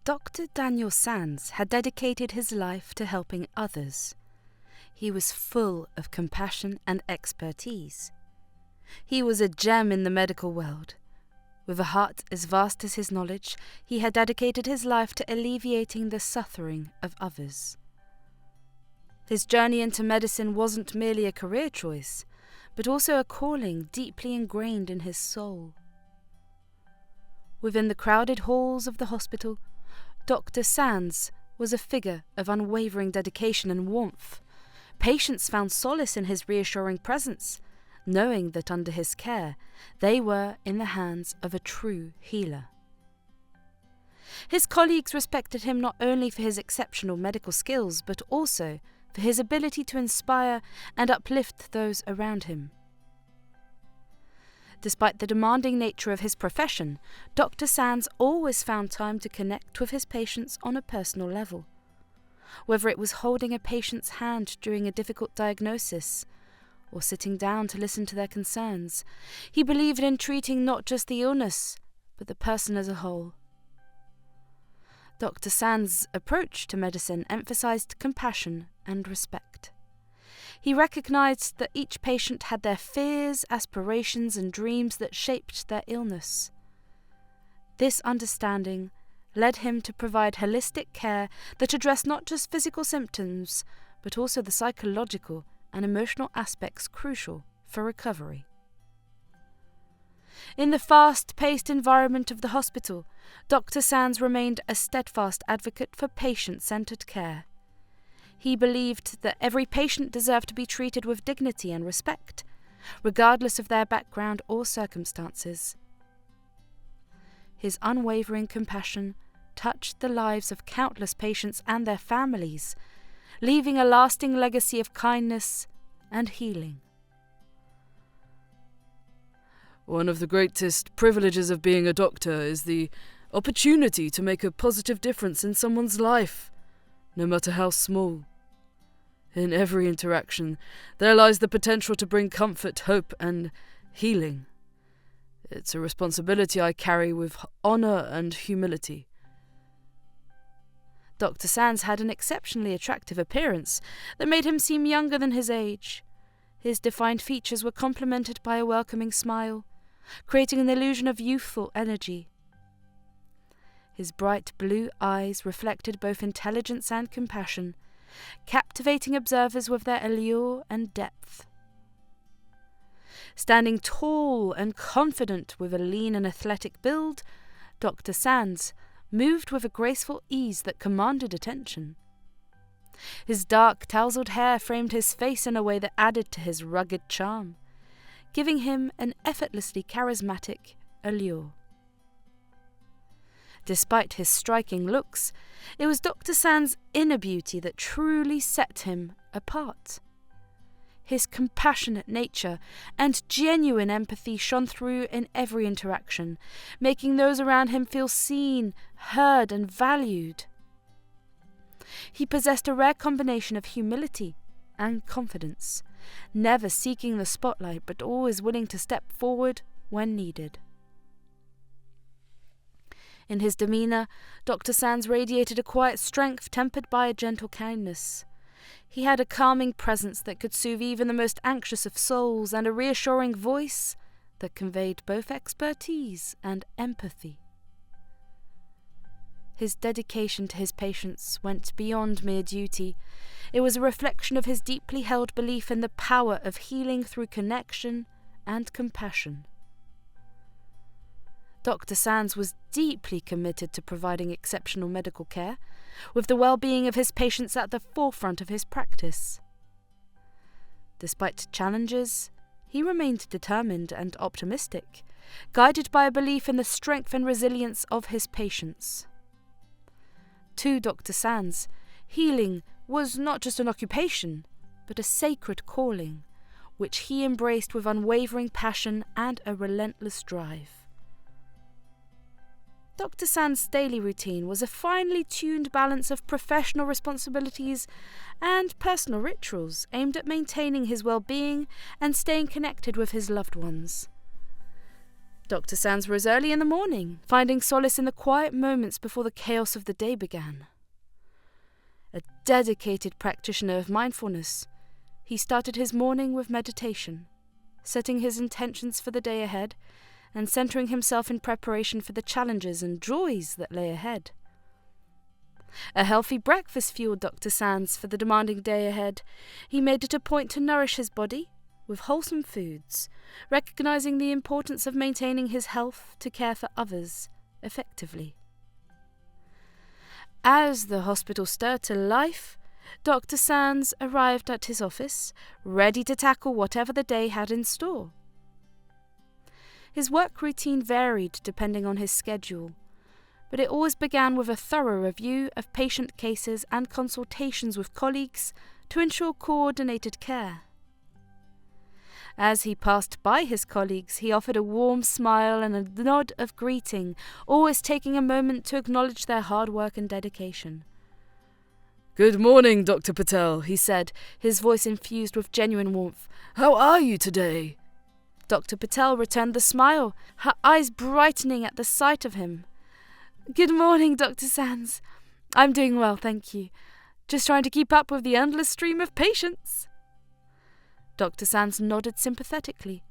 Dr. Daniel Sands had dedicated his life to helping others. He was full of compassion and expertise. He was a gem in the medical world. With a heart as vast as his knowledge, he had dedicated his life to alleviating the suffering of others. His journey into medicine wasn't merely a career choice, but also a calling deeply ingrained in his soul. Within the crowded halls of the hospital, Dr. Sands was a figure of unwavering dedication and warmth. Patients found solace in his reassuring presence, knowing that under his care they were in the hands of a true healer. His colleagues respected him not only for his exceptional medical skills, but also for his ability to inspire and uplift those around him. Despite the demanding nature of his profession, Dr. Sands always found time to connect with his patients on a personal level. Whether it was holding a patient's hand during a difficult diagnosis, or sitting down to listen to their concerns, he believed in treating not just the illness, but the person as a whole. Dr. Sands' approach to medicine emphasized compassion and respect. He recognized that each patient had their fears, aspirations, and dreams that shaped their illness. This understanding led him to provide holistic care that addressed not just physical symptoms, but also the psychological and emotional aspects crucial for recovery. In the fast-paced environment of the hospital, Dr. Sands remained a steadfast advocate for patient-centered care. He believed that every patient deserved to be treated with dignity and respect, regardless of their background or circumstances. His unwavering compassion touched the lives of countless patients and their families, leaving a lasting legacy of kindness and healing. One of the greatest privileges of being a doctor is the opportunity to make a positive difference in someone's life, no matter how small. In every interaction, there lies the potential to bring comfort, hope, and healing. It's a responsibility I carry with honor and humility. Dr. Sands had an exceptionally attractive appearance that made him seem younger than his age. His defined features were complemented by a welcoming smile, creating an illusion of youthful energy. His bright blue eyes reflected both intelligence and compassion, captivating observers with their allure and depth. Standing tall and confident with a lean and athletic build, Dr. Sands moved with a graceful ease that commanded attention. His dark, tousled hair framed his face in a way that added to his rugged charm, giving him an effortlessly charismatic allure. Despite his striking looks, it was Dr. Sands' inner beauty that truly set him apart. His compassionate nature and genuine empathy shone through in every interaction, making those around him feel seen, heard, and valued. He possessed a rare combination of humility and confidence, never seeking the spotlight but always willing to step forward when needed. In his demeanour, Dr. Sands radiated a quiet strength tempered by a gentle kindness. He had a calming presence that could soothe even the most anxious of souls, and a reassuring voice that conveyed both expertise and empathy. His dedication to his patients went beyond mere duty. It was a reflection of his deeply held belief in the power of healing through connection and compassion. Dr. Sands was deeply committed to providing exceptional medical care, with the well-being of his patients at the forefront of his practice. Despite challenges, he remained determined and optimistic, guided by a belief in the strength and resilience of his patients. To Dr. Sands, healing was not just an occupation, but a sacred calling, which he embraced with unwavering passion and a relentless drive. Dr. Sands' daily routine was a finely tuned balance of professional responsibilities and personal rituals aimed at maintaining his well-being and staying connected with his loved ones. Dr. Sands rose early in the morning, finding solace in the quiet moments before the chaos of the day began. A dedicated practitioner of mindfulness, he started his morning with meditation, setting his intentions for the day ahead and centering himself in preparation for the challenges and joys that lay ahead. A healthy breakfast fueled Dr. Sands for the demanding day ahead. He made it a point to nourish his body with wholesome foods, recognizing the importance of maintaining his health to care for others effectively. As the hospital stirred to life, Dr. Sands arrived at his office, ready to tackle whatever the day had in store. His work routine varied depending on his schedule, but it always began with a thorough review of patient cases and consultations with colleagues to ensure coordinated care. As he passed by his colleagues, he offered a warm smile and a nod of greeting, always taking a moment to acknowledge their hard work and dedication. "Good morning, Dr. Patel," he said, his voice infused with genuine warmth. "How are you today?" Dr. Patel returned the smile, her eyes brightening at the sight of him. "Good morning, Dr. Sands. I'm doing well, thank you. Just trying to keep up with the endless stream of patients." Dr. Sands nodded sympathetically,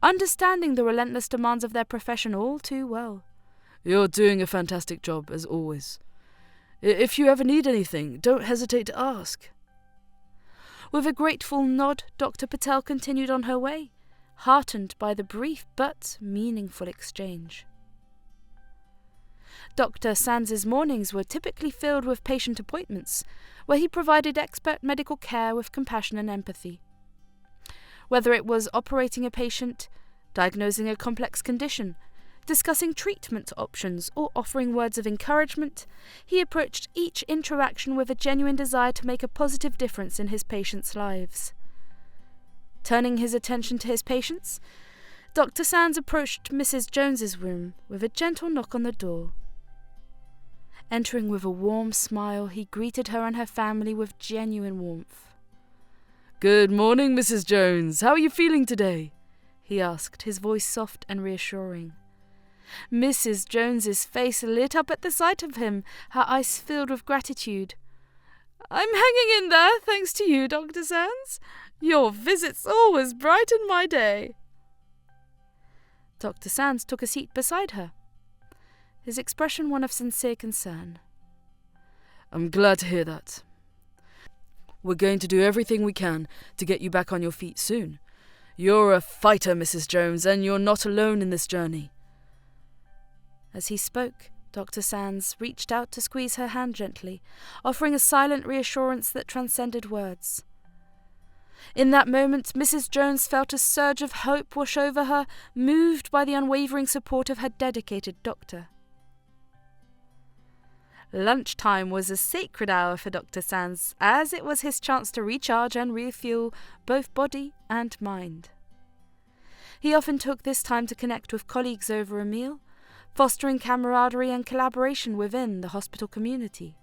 understanding the relentless demands of their profession all too well. "You're doing a fantastic job, as always. If you ever need anything, don't hesitate to ask." With a grateful nod, Dr. Patel continued on her way, heartened by the brief but meaningful exchange. Dr. Sands's mornings were typically filled with patient appointments, where he provided expert medical care with compassion and empathy. Whether it was operating a patient, diagnosing a complex condition, discussing treatment options, or offering words of encouragement, he approached each interaction with a genuine desire to make a positive difference in his patients' lives. Turning his attention to his patients, Dr. Sands approached Mrs. Jones's room with a gentle knock on the door. Entering with a warm smile, he greeted her and her family with genuine warmth. "Good morning, Mrs. Jones. How are you feeling today?" he asked, his voice soft and reassuring. Mrs. Jones's face lit up at the sight of him, her eyes filled with gratitude. "I'm hanging in there, thanks to you, Dr. Sands. Your visits always brighten my day." Dr. Sands took a seat beside her, his expression one of sincere concern. "I'm glad to hear that. We're going to do everything we can to get you back on your feet soon. You're a fighter, Mrs. Jones, and you're not alone in this journey." As he spoke, Dr. Sands reached out to squeeze her hand gently, offering a silent reassurance that transcended words. In that moment, Mrs. Jones felt a surge of hope wash over her, moved by the unwavering support of her dedicated doctor. Lunchtime was a sacred hour for Dr. Sands, as it was his chance to recharge and refuel both body and mind. He often took this time to connect with colleagues over a meal, fostering camaraderie and collaboration within the hospital community.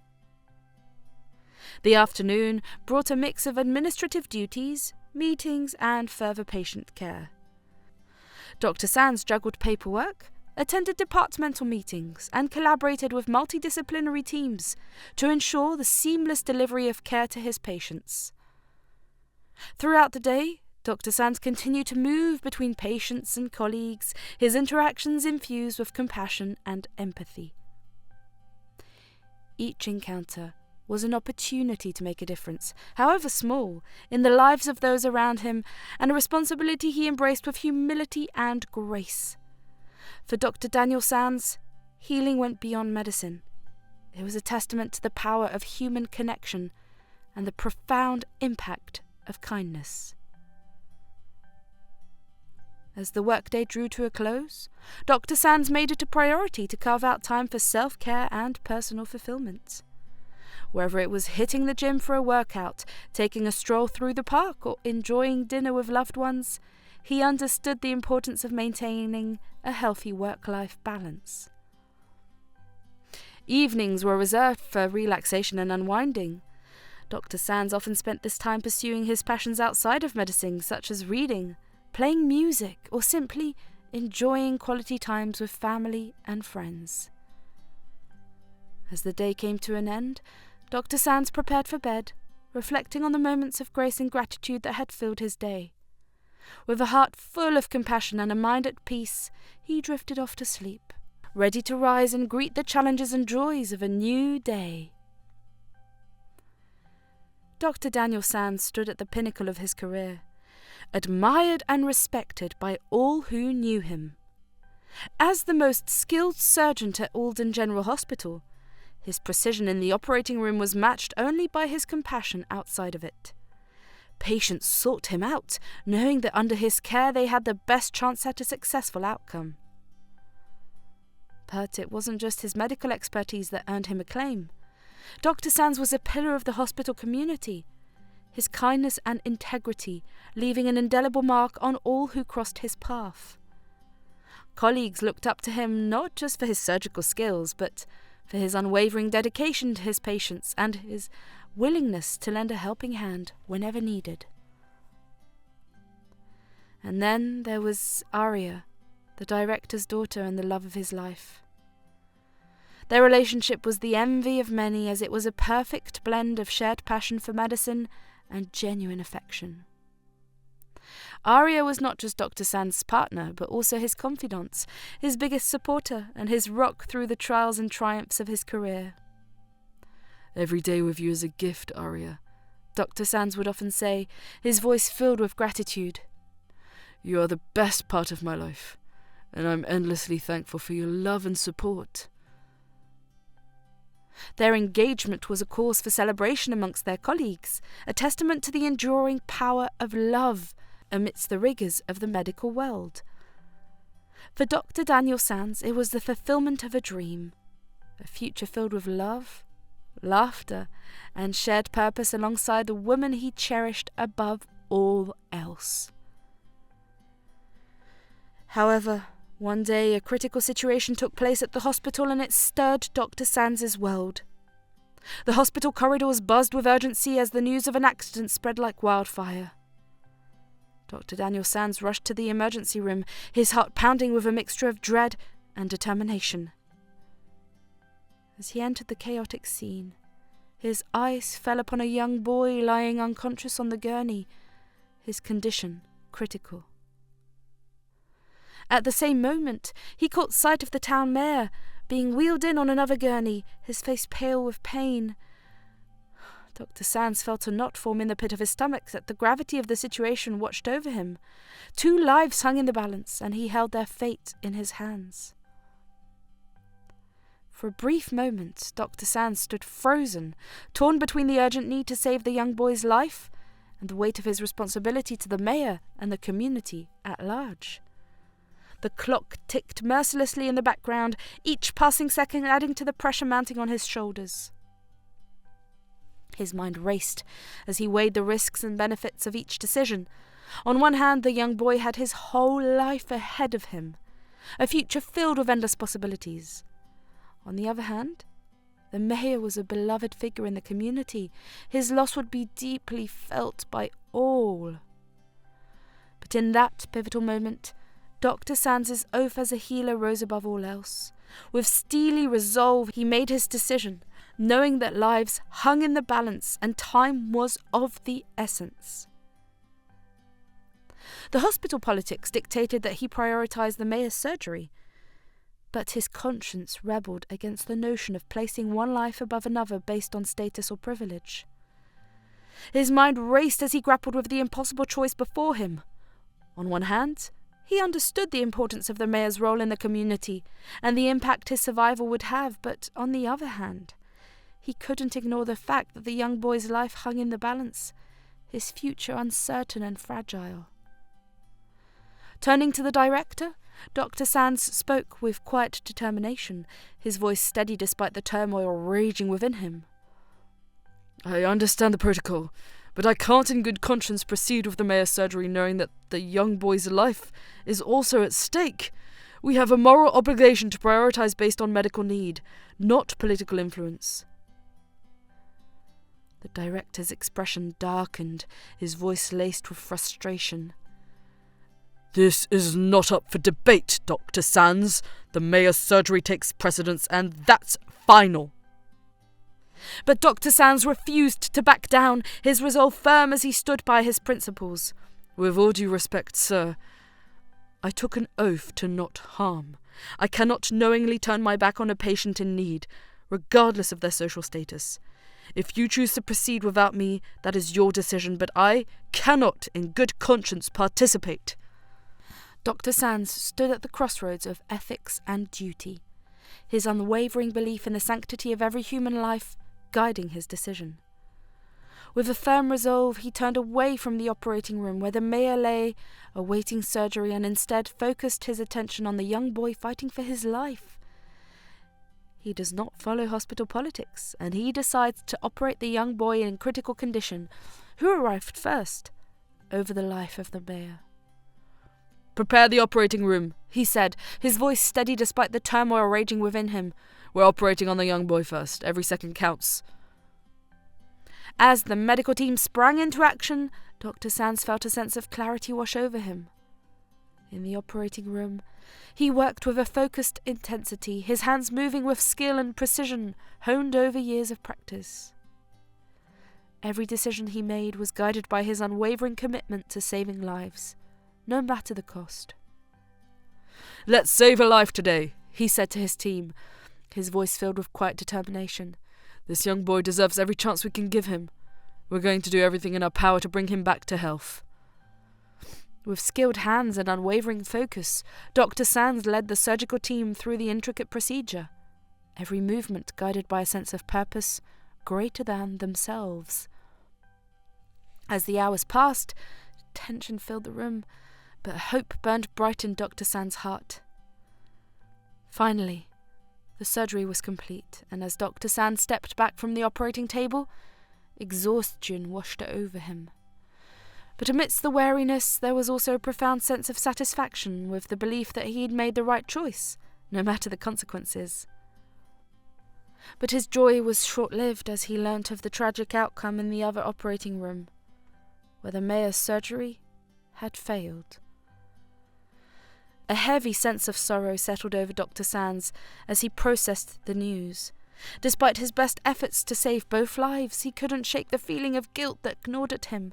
The afternoon brought a mix of administrative duties, meetings, and further patient care. Dr. Sands juggled paperwork, attended departmental meetings, and collaborated with multidisciplinary teams to ensure the seamless delivery of care to his patients. Throughout the day, Dr. Sands continued to move between patients and colleagues, his interactions infused with compassion and empathy. Each encounter was an opportunity to make a difference, however small, in the lives of those around him, and a responsibility he embraced with humility and grace. For Dr. Daniel Sands, healing went beyond medicine. It was a testament to the power of human connection and the profound impact of kindness. As the workday drew to a close, Dr. Sands made it a priority to carve out time for self-care and personal fulfillment. Whether it was hitting the gym for a workout, taking a stroll through the park, or enjoying dinner with loved ones, he understood the importance of maintaining a healthy work-life balance. Evenings were reserved for relaxation and unwinding. Dr. Sands often spent this time pursuing his passions outside of medicine, such as reading, playing music, or simply enjoying quality times with family and friends. As the day came to an end, Dr. Sands prepared for bed, reflecting on the moments of grace and gratitude that had filled his day. With a heart full of compassion and a mind at peace, he drifted off to sleep, ready to rise and greet the challenges and joys of a new day. Dr. Daniel Sands stood at the pinnacle of his career, admired and respected by all who knew him. As the most skilled surgeon at Alden General Hospital, his precision in the operating room was matched only by his compassion outside of it. Patients sought him out, knowing that under his care they had the best chance at a successful outcome. But it wasn't just his medical expertise that earned him acclaim. Dr. Sands was a pillar of the hospital community, his kindness and integrity leaving an indelible mark on all who crossed his path. Colleagues looked up to him not just for his surgical skills, but for his unwavering dedication to his patients and his willingness to lend a helping hand whenever needed. And then there was Aria, the director's daughter and the love of his life. Their relationship was the envy of many, as it was a perfect blend of shared passion for medicine and genuine affection. Aria was not just Dr. Sands' partner, but also his confidant, his biggest supporter, and his rock through the trials and triumphs of his career. "Every day with you is a gift, Aria," Dr. Sands would often say, his voice filled with gratitude. "You are the best part of my life, and I'm endlessly thankful for your love and support." Their engagement was a cause for celebration amongst their colleagues, a testament to the enduring power of love amidst the rigours of the medical world. For Dr. Daniel Sands, it was the fulfilment of a dream, a future filled with love, laughter, and shared purpose alongside the woman he cherished above all else. However, one day a critical situation took place at the hospital and it stirred Dr. Sands' world. The hospital corridors buzzed with urgency as the news of an accident spread like wildfire. Dr. Daniel Sands rushed to the emergency room, his heart pounding with a mixture of dread and determination. As he entered the chaotic scene, his eyes fell upon a young boy lying unconscious on the gurney, his condition critical. At the same moment, he caught sight of the town mayor, being wheeled in on another gurney, his face pale with pain. Dr. Sands felt a knot form in the pit of his stomach as the gravity of the situation watched over him. 2 lives hung in the balance, and he held their fate in his hands. For a brief moment, Dr. Sands stood frozen, torn between the urgent need to save the young boy's life and the weight of his responsibility to the mayor and the community at large. The clock ticked mercilessly in the background, each passing second adding to the pressure mounting on his shoulders. His mind raced as he weighed the risks and benefits of each decision. On one hand, the young boy had his whole life ahead of him, a future filled with endless possibilities. On the other hand, the mayor was a beloved figure in the community. His loss would be deeply felt by all. But in that pivotal moment, Dr. Sands' oath as a healer rose above all else. With steely resolve, he made his decision, knowing that lives hung in the balance and time was of the essence. The hospital politics dictated that he prioritized the mayor's surgery, but his conscience rebelled against the notion of placing one life above another based on status or privilege. His mind raced as he grappled with the impossible choice before him. On one hand, he understood the importance of the mayor's role in the community and the impact his survival would have, but on the other hand, he couldn't ignore the fact that the young boy's life hung in the balance, his future uncertain and fragile. Turning to the director, Dr. Sands spoke with quiet determination, his voice steady despite the turmoil raging within him. "I understand the protocol, but I can't in good conscience proceed with the mayor's surgery knowing that the young boy's life is also at stake. We have a moral obligation to prioritize based on medical need, not political influence." The director's expression darkened, his voice laced with frustration. This is not up for debate, Dr. Sands. The mayor's surgery takes precedence, and that's final. But Dr. Sands refused to back down, his resolve firm as he stood by his principles. With all due respect, sir, I took an oath to not harm. I cannot knowingly turn my back on a patient in need, regardless of their social status. If you choose to proceed without me, that is your decision, but I cannot, in good conscience, participate. Dr. Sands stood at the crossroads of ethics and duty, his unwavering belief in the sanctity of every human life guiding his decision. With a firm resolve, he turned away from the operating room where the mayor lay, awaiting surgery, and instead focused his attention on the young boy fighting for his life. He does not follow hospital politics, and he decides to operate the young boy in critical condition, who arrived first, over the life of the mayor. Prepare the operating room, he said, his voice steady despite the turmoil raging within him. We're operating on the young boy first. Every second counts. As the medical team sprang into action, Dr. Sands felt a sense of clarity wash over him. In the operating room, he worked with a focused intensity, his hands moving with skill and precision, honed over years of practice. Every decision he made was guided by his unwavering commitment to saving lives, no matter the cost. Let's save a life today, he said to his team, his voice filled with quiet determination. This young boy deserves every chance we can give him. We're going to do everything in our power to bring him back to health. With skilled hands and unwavering focus, Dr. Sands led the surgical team through the intricate procedure, every movement guided by a sense of purpose greater than themselves. As the hours passed, tension filled the room, but hope burned bright in Dr. Sands' heart. Finally, the surgery was complete, and as Dr. Sands stepped back from the operating table, exhaustion washed over him. But amidst the weariness, there was also a profound sense of satisfaction with the belief that he had made the right choice, no matter the consequences. But his joy was short-lived as he learnt of the tragic outcome in the other operating room, where the mayor's surgery had failed. A heavy sense of sorrow settled over Dr. Sands as he processed the news. Despite his best efforts to save both lives, he couldn't shake the feeling of guilt that gnawed at him.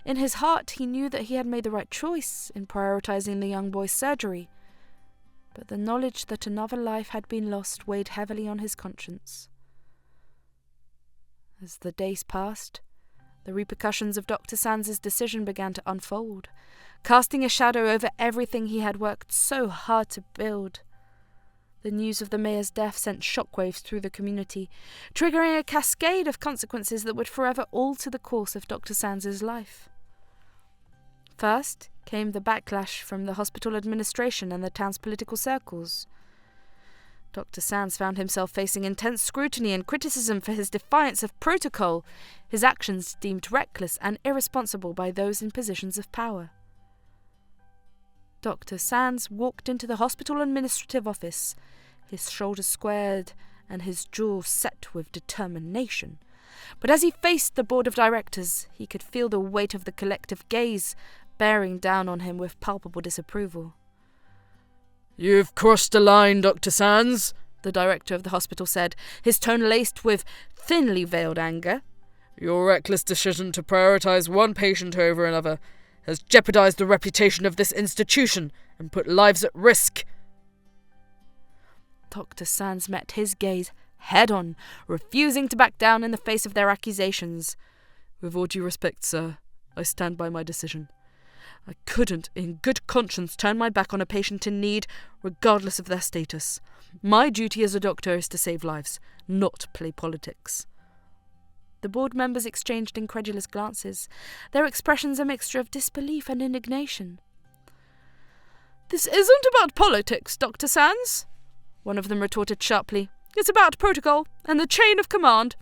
In his heart, he knew that he had made the right choice in prioritizing the young boy's surgery, but the knowledge that another life had been lost weighed heavily on his conscience. As the days passed, the repercussions of Dr. Sands' decision began to unfold, casting a shadow over everything he had worked so hard to build. The news of the mayor's death sent shockwaves through the community, triggering a cascade of consequences that would forever alter the course of Dr. Sands' life. First came the backlash from the hospital administration and the town's political circles. Dr. Sands found himself facing intense scrutiny and criticism for his defiance of protocol, his actions deemed reckless and irresponsible by those in positions of power. Dr. Sands walked into the hospital administrative office, his shoulders squared and his jaw set with determination. But as he faced the board of directors, he could feel the weight of the collective gaze bearing down on him with palpable disapproval. "You've crossed the line, Dr. Sands," the director of the hospital said, his tone laced with thinly veiled anger. "Your reckless decision to prioritize one patient over another has jeopardized the reputation of this institution and put lives at risk." Dr. Sands met his gaze head-on, refusing to back down in the face of their accusations. "With all due respect, sir, I stand by my decision. I couldn't, in good conscience, turn my back on a patient in need, regardless of their status. My duty as a doctor is to save lives, not play politics." The board members exchanged incredulous glances, their expressions a mixture of disbelief and indignation. "This isn't about politics, Dr. Sands," one of them retorted sharply. "It's about protocol and the chain of command.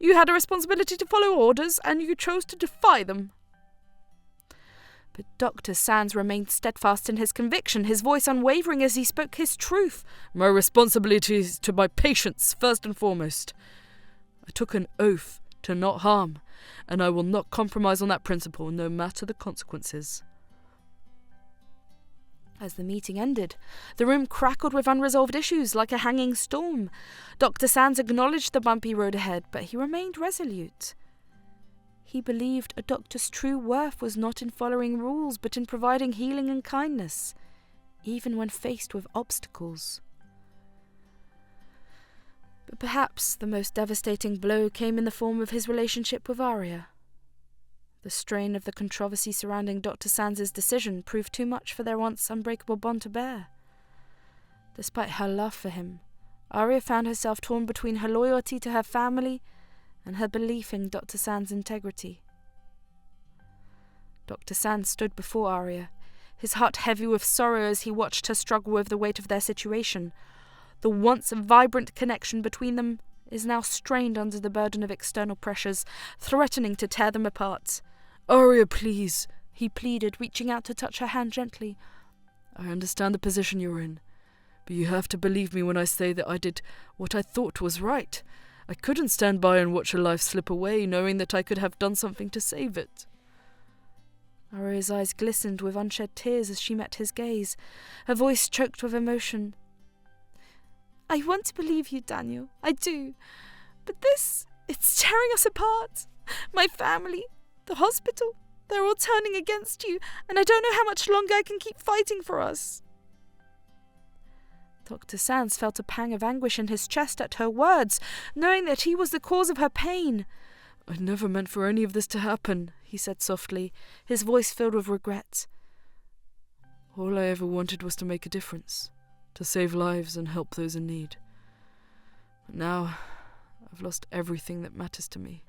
You had a responsibility to follow orders, and you chose to defy them." But Dr. Sands remained steadfast in his conviction, his voice unwavering as he spoke his truth. "My responsibility is to my patients, first and foremost. I took an oath to not harm, and I will not compromise on that principle, no matter the consequences." As the meeting ended, the room crackled with unresolved issues like a hanging storm. Dr. Sands acknowledged the bumpy road ahead, but he remained resolute. He believed a doctor's true worth was not in following rules, but in providing healing and kindness, even when faced with obstacles. But perhaps the most devastating blow came in the form of his relationship with Arya. The strain of the controversy surrounding Dr. Sands' decision proved too much for their once unbreakable bond to bear. Despite her love for him, Arya found herself torn between her loyalty to her family and her belief in Dr. Sands' integrity. Dr. Sands stood before Arya, his heart heavy with sorrow as he watched her struggle with the weight of their situation. The once vibrant connection between them is now strained under the burden of external pressures, threatening to tear them apart. "Arya, please," he pleaded, reaching out to touch her hand gently. "I understand the position you're in, but you have to believe me when I say that I did what I thought was right. I couldn't stand by and watch a life slip away, knowing that I could have done something to save it." Arya's eyes glistened with unshed tears as she met his gaze, her voice choked with emotion. "I want to believe you, Daniel. I do. But it's tearing us apart. My family, the hospital, they're all turning against you, and I don't know how much longer I can keep fighting for us." Dr. Sands felt a pang of anguish in his chest at her words, knowing that he was the cause of her pain. "I never meant for any of this to happen," he said softly, his voice filled with regret. "All I ever wanted was to make a difference, to save lives and help those in need. But now, I've lost everything that matters to me."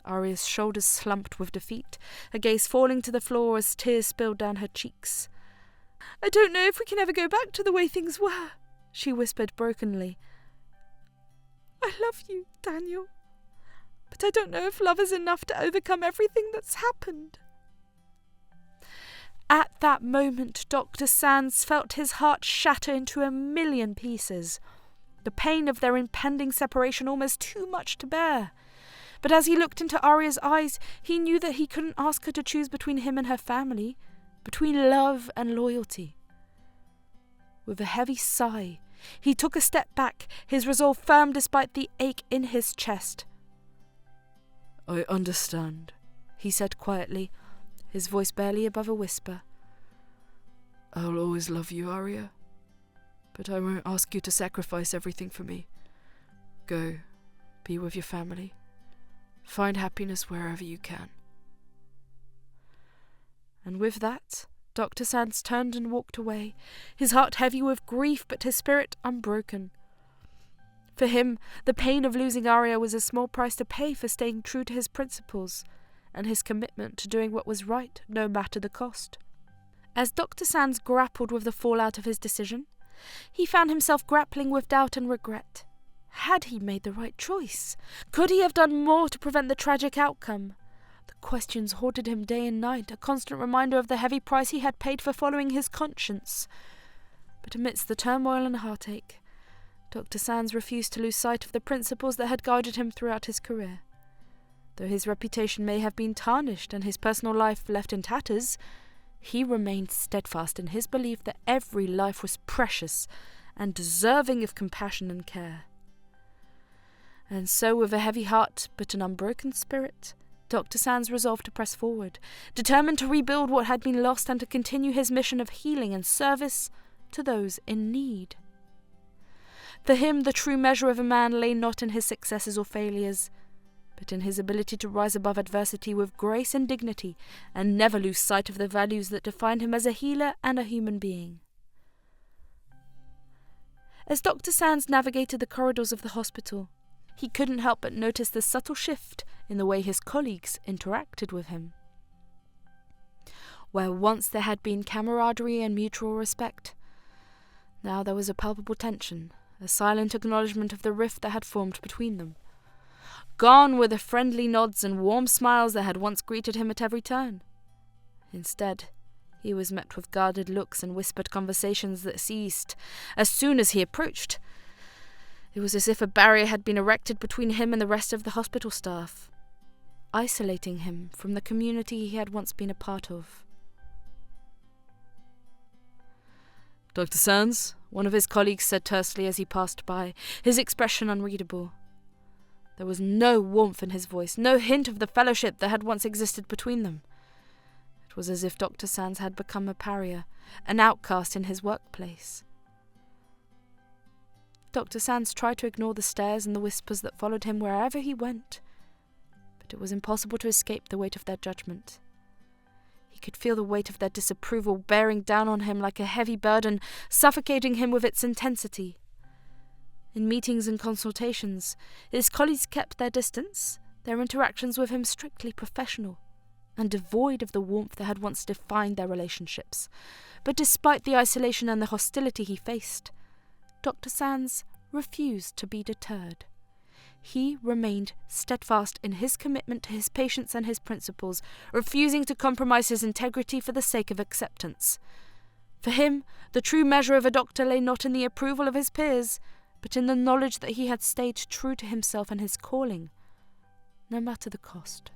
Arya's shoulders slumped with defeat, her gaze falling to the floor as tears spilled down her cheeks. "I don't know if we can ever go back to the way things were," she whispered brokenly. "I love you, Daniel, but I don't know if love is enough to overcome everything that's happened." At that moment, Dr. Sands felt his heart shatter into a million pieces, the pain of their impending separation almost too much to bear. But as he looked into Arya's eyes, he knew that he couldn't ask her to choose between him and her family, between love and loyalty. With a heavy sigh, he took a step back, his resolve firm despite the ache in his chest. "I understand," he said quietly, his voice barely above a whisper. "I'll always love you, Arya, but I won't ask you to sacrifice everything for me. Go, be with your family. Find happiness wherever you can." And with that, Dr. Sands turned and walked away, his heart heavy with grief but his spirit unbroken. For him, the pain of losing Arya was a small price to pay for staying true to his principles and his commitment to doing what was right, no matter the cost. As Dr. Sands grappled with the fallout of his decision, he found himself grappling with doubt and regret. Had he made the right choice? Could he have done more to prevent the tragic outcome? The questions haunted him day and night, a constant reminder of the heavy price he had paid for following his conscience. But amidst the turmoil and heartache, Dr. Sands refused to lose sight of the principles that had guided him throughout his career. Though his reputation may have been tarnished and his personal life left in tatters, he remained steadfast in his belief that every life was precious and deserving of compassion and care. And so, with a heavy heart but an unbroken spirit, Dr. Sands resolved to press forward, determined to rebuild what had been lost and to continue his mission of healing and service to those in need. For him, the true measure of a man lay not in his successes or failures, but in his ability to rise above adversity with grace and dignity and never lose sight of the values that defined him as a healer and a human being. As Dr. Sands navigated the corridors of the hospital, he couldn't help but notice the subtle shift in the way his colleagues interacted with him. Where once there had been camaraderie and mutual respect, now there was a palpable tension, a silent acknowledgement of the rift that had formed between them. Gone were the friendly nods and warm smiles that had once greeted him at every turn. Instead, he was met with guarded looks and whispered conversations that ceased as soon as he approached. It was as if a barrier had been erected between him and the rest of the hospital staff, isolating him from the community he had once been a part of. Dr. Sands? One of his colleagues said tersely as he passed by, his expression unreadable. There was no warmth in his voice, no hint of the fellowship that had once existed between them. It was as if Dr. Sands had become a pariah, an outcast in his workplace. Dr. Sands tried to ignore the stares and the whispers that followed him wherever he went, but it was impossible to escape the weight of their judgment. He could feel the weight of their disapproval bearing down on him like a heavy burden, suffocating him with its intensity. In meetings and consultations, his colleagues kept their distance, their interactions with him strictly professional, and devoid of the warmth that had once defined their relationships. But despite the isolation and the hostility he faced, Dr. Sands refused to be deterred. He remained steadfast in his commitment to his patients and his principles, refusing to compromise his integrity for the sake of acceptance. For him, the true measure of a doctor lay not in the approval of his peers, but in the knowledge that he had stayed true to himself and his calling, no matter the cost.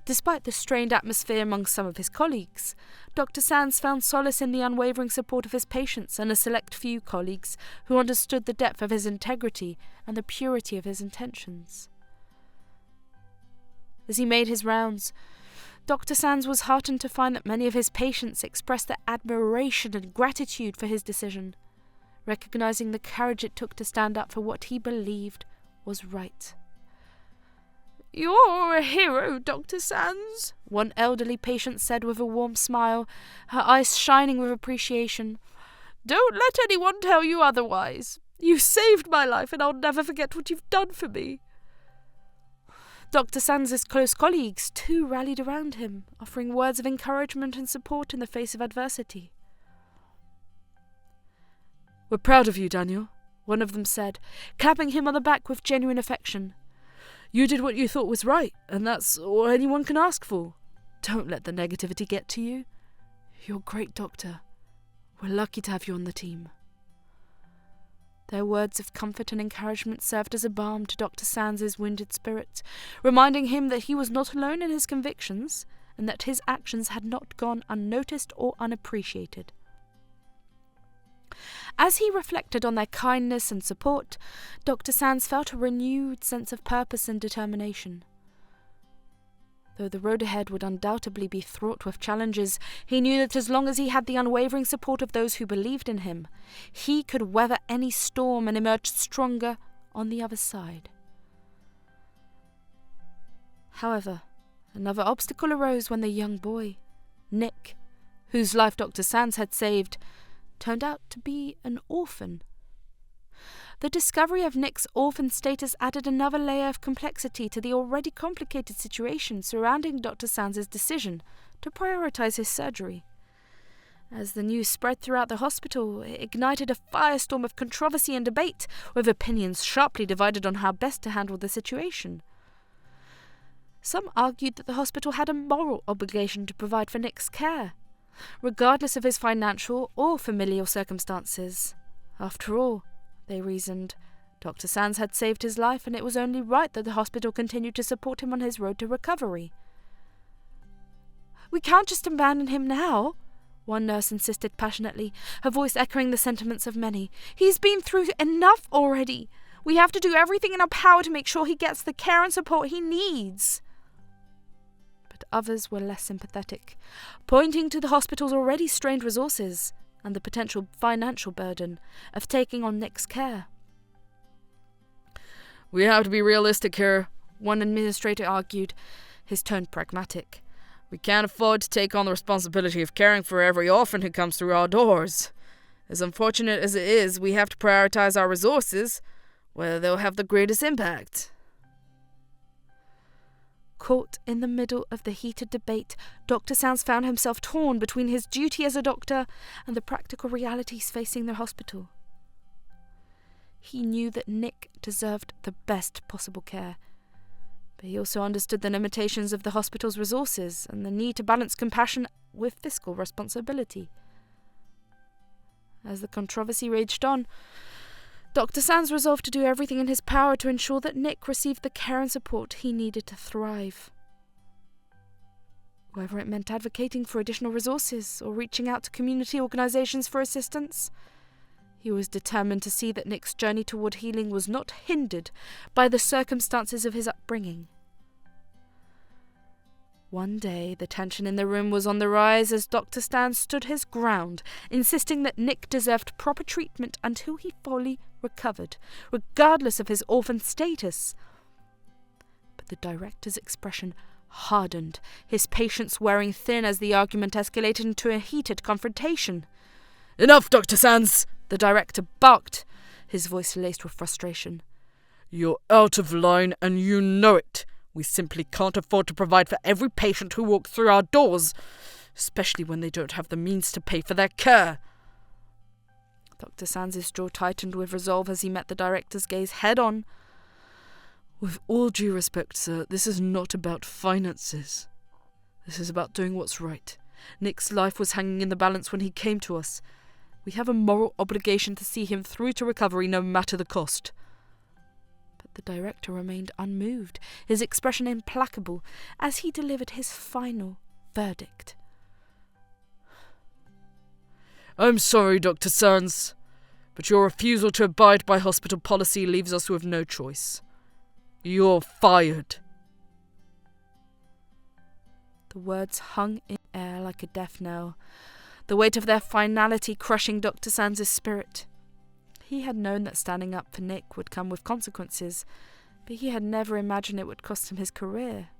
Despite the strained atmosphere among some of his colleagues, Dr. Sands found solace in the unwavering support of his patients and a select few colleagues who understood the depth of his integrity and the purity of his intentions. As he made his rounds, Dr. Sands was heartened to find that many of his patients expressed their admiration and gratitude for his decision, recognizing the courage it took to stand up for what he believed was right. "You're a hero, Dr. Sands," one elderly patient said with a warm smile, her eyes shining with appreciation. "Don't let anyone tell you otherwise. You saved my life, and I'll never forget what you've done for me." Dr. Sands' close colleagues, too, rallied around him, offering words of encouragement and support in the face of adversity. "We're proud of you, Daniel," one of them said, clapping him on the back with genuine affection. "You did what you thought was right, and that's all anyone can ask for. Don't let the negativity get to you. You're a great doctor. We're lucky to have you on the team." Their words of comfort and encouragement served as a balm to Dr. Sands' wounded spirit, reminding him that he was not alone in his convictions, and that his actions had not gone unnoticed or unappreciated. As he reflected on their kindness and support, Dr. Sands felt a renewed sense of purpose and determination. Though the road ahead would undoubtedly be fraught with challenges, he knew that as long as he had the unwavering support of those who believed in him, he could weather any storm and emerge stronger on the other side. However, another obstacle arose when the young boy, Nick, whose life Dr. Sands had saved, turned out to be an orphan. The discovery of Nick's orphan status added another layer of complexity to the already complicated situation surrounding Dr. Sands' decision to prioritize his surgery. As the news spread throughout the hospital, it ignited a firestorm of controversy and debate, with opinions sharply divided on how best to handle the situation. Some argued that the hospital had a moral obligation to provide for Nick's care, regardless of his financial or familial circumstances. After all, they reasoned, Dr. Sands had saved his life, and it was only right that the hospital continued to support him on his road to recovery. "We can't just abandon him now," one nurse insisted passionately, her voice echoing the sentiments of many. "He's been through enough already. We have to do everything in our power to make sure he gets the care and support he needs." Others were less sympathetic, pointing to the hospital's already strained resources and the potential financial burden of taking on Nick's care. "We have to be realistic here," one administrator argued, his tone pragmatic. "We can't afford to take on the responsibility of caring for every orphan who comes through our doors. As unfortunate as it is, we have to prioritize our resources where they'll have the greatest impact." Caught in the middle of the heated debate, Dr. Sands found himself torn between his duty as a doctor and the practical realities facing the hospital. He knew that Nick deserved the best possible care, but he also understood the limitations of the hospital's resources and the need to balance compassion with fiscal responsibility. As the controversy raged on, Dr. Sands resolved to do everything in his power to ensure that Nick received the care and support he needed to thrive. whether it meant advocating for additional resources or reaching out to community organisations for assistance. He was determined to see that Nick's journey toward healing was not hindered by the circumstances of his upbringing. One day, the tension in the room was on the rise as Dr. Stan stood his ground, insisting that Nick deserved proper treatment until he fully recovered, regardless of his orphan status. But the director's expression hardened, his patience wearing thin as the argument escalated into a heated confrontation. "Enough, Dr. Sands!" The director barked, his voice laced with frustration. "You're out of line and you know it. We simply can't afford to provide for every patient who walks through our doors, especially when they don't have the means to pay for their care." Dr. Sands' jaw tightened with resolve as he met the director's gaze head-on. "With all due respect, sir, this is not about finances. This is about doing what's right. Nick's life was hanging in the balance when he came to us. We have a moral obligation to see him through to recovery, no matter the cost." But the director remained unmoved, his expression implacable, as he delivered his final verdict. "I'm sorry, Dr. Sands, but your refusal to abide by hospital policy leaves us with no choice. You're fired." The words hung in air like a death knell, the weight of their finality crushing Dr. Sands' spirit. He had known that standing up for Nick would come with consequences, but he had never imagined it would cost him his career.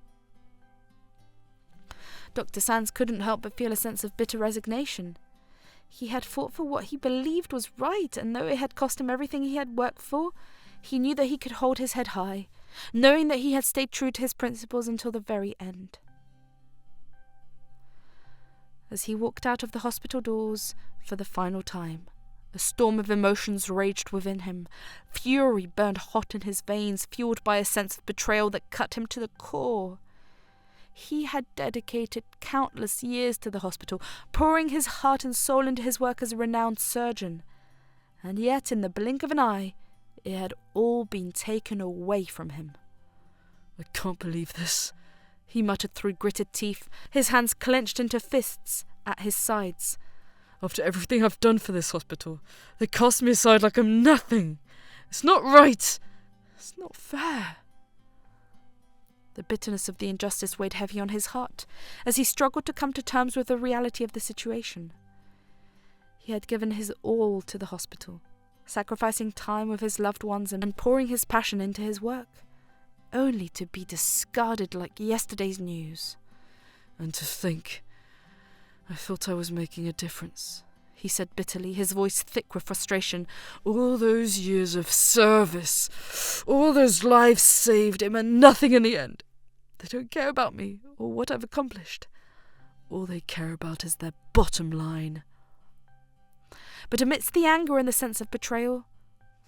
Dr. Sands couldn't help but feel a sense of bitter resignation. He had fought for what he believed was right, and though it had cost him everything he had worked for, he knew that he could hold his head high, knowing that he had stayed true to his principles until the very end. As he walked out of the hospital doors for the final time, a storm of emotions raged within him. Fury burned hot in his veins, fueled by a sense of betrayal that cut him to the core. He had dedicated countless years to the hospital, pouring his heart and soul into his work as a renowned surgeon. And yet, in the blink of an eye, it had all been taken away from him. "I can't believe this," he muttered through gritted teeth, his hands clenched into fists at his sides. "After everything I've done for this hospital, they cast me aside like I'm nothing. It's not right. It's not fair." The bitterness of the injustice weighed heavy on his heart, as he struggled to come to terms with the reality of the situation. He had given his all to the hospital, sacrificing time with his loved ones and pouring his passion into his work, only to be discarded like yesterday's news. "And to think, I thought I was making a difference," he said bitterly, his voice thick with frustration. "All those years of service, all those lives saved, it meant nothing in the end. They don't care about me or what I've accomplished. All they care about is their bottom line." But amidst the anger and the sense of betrayal,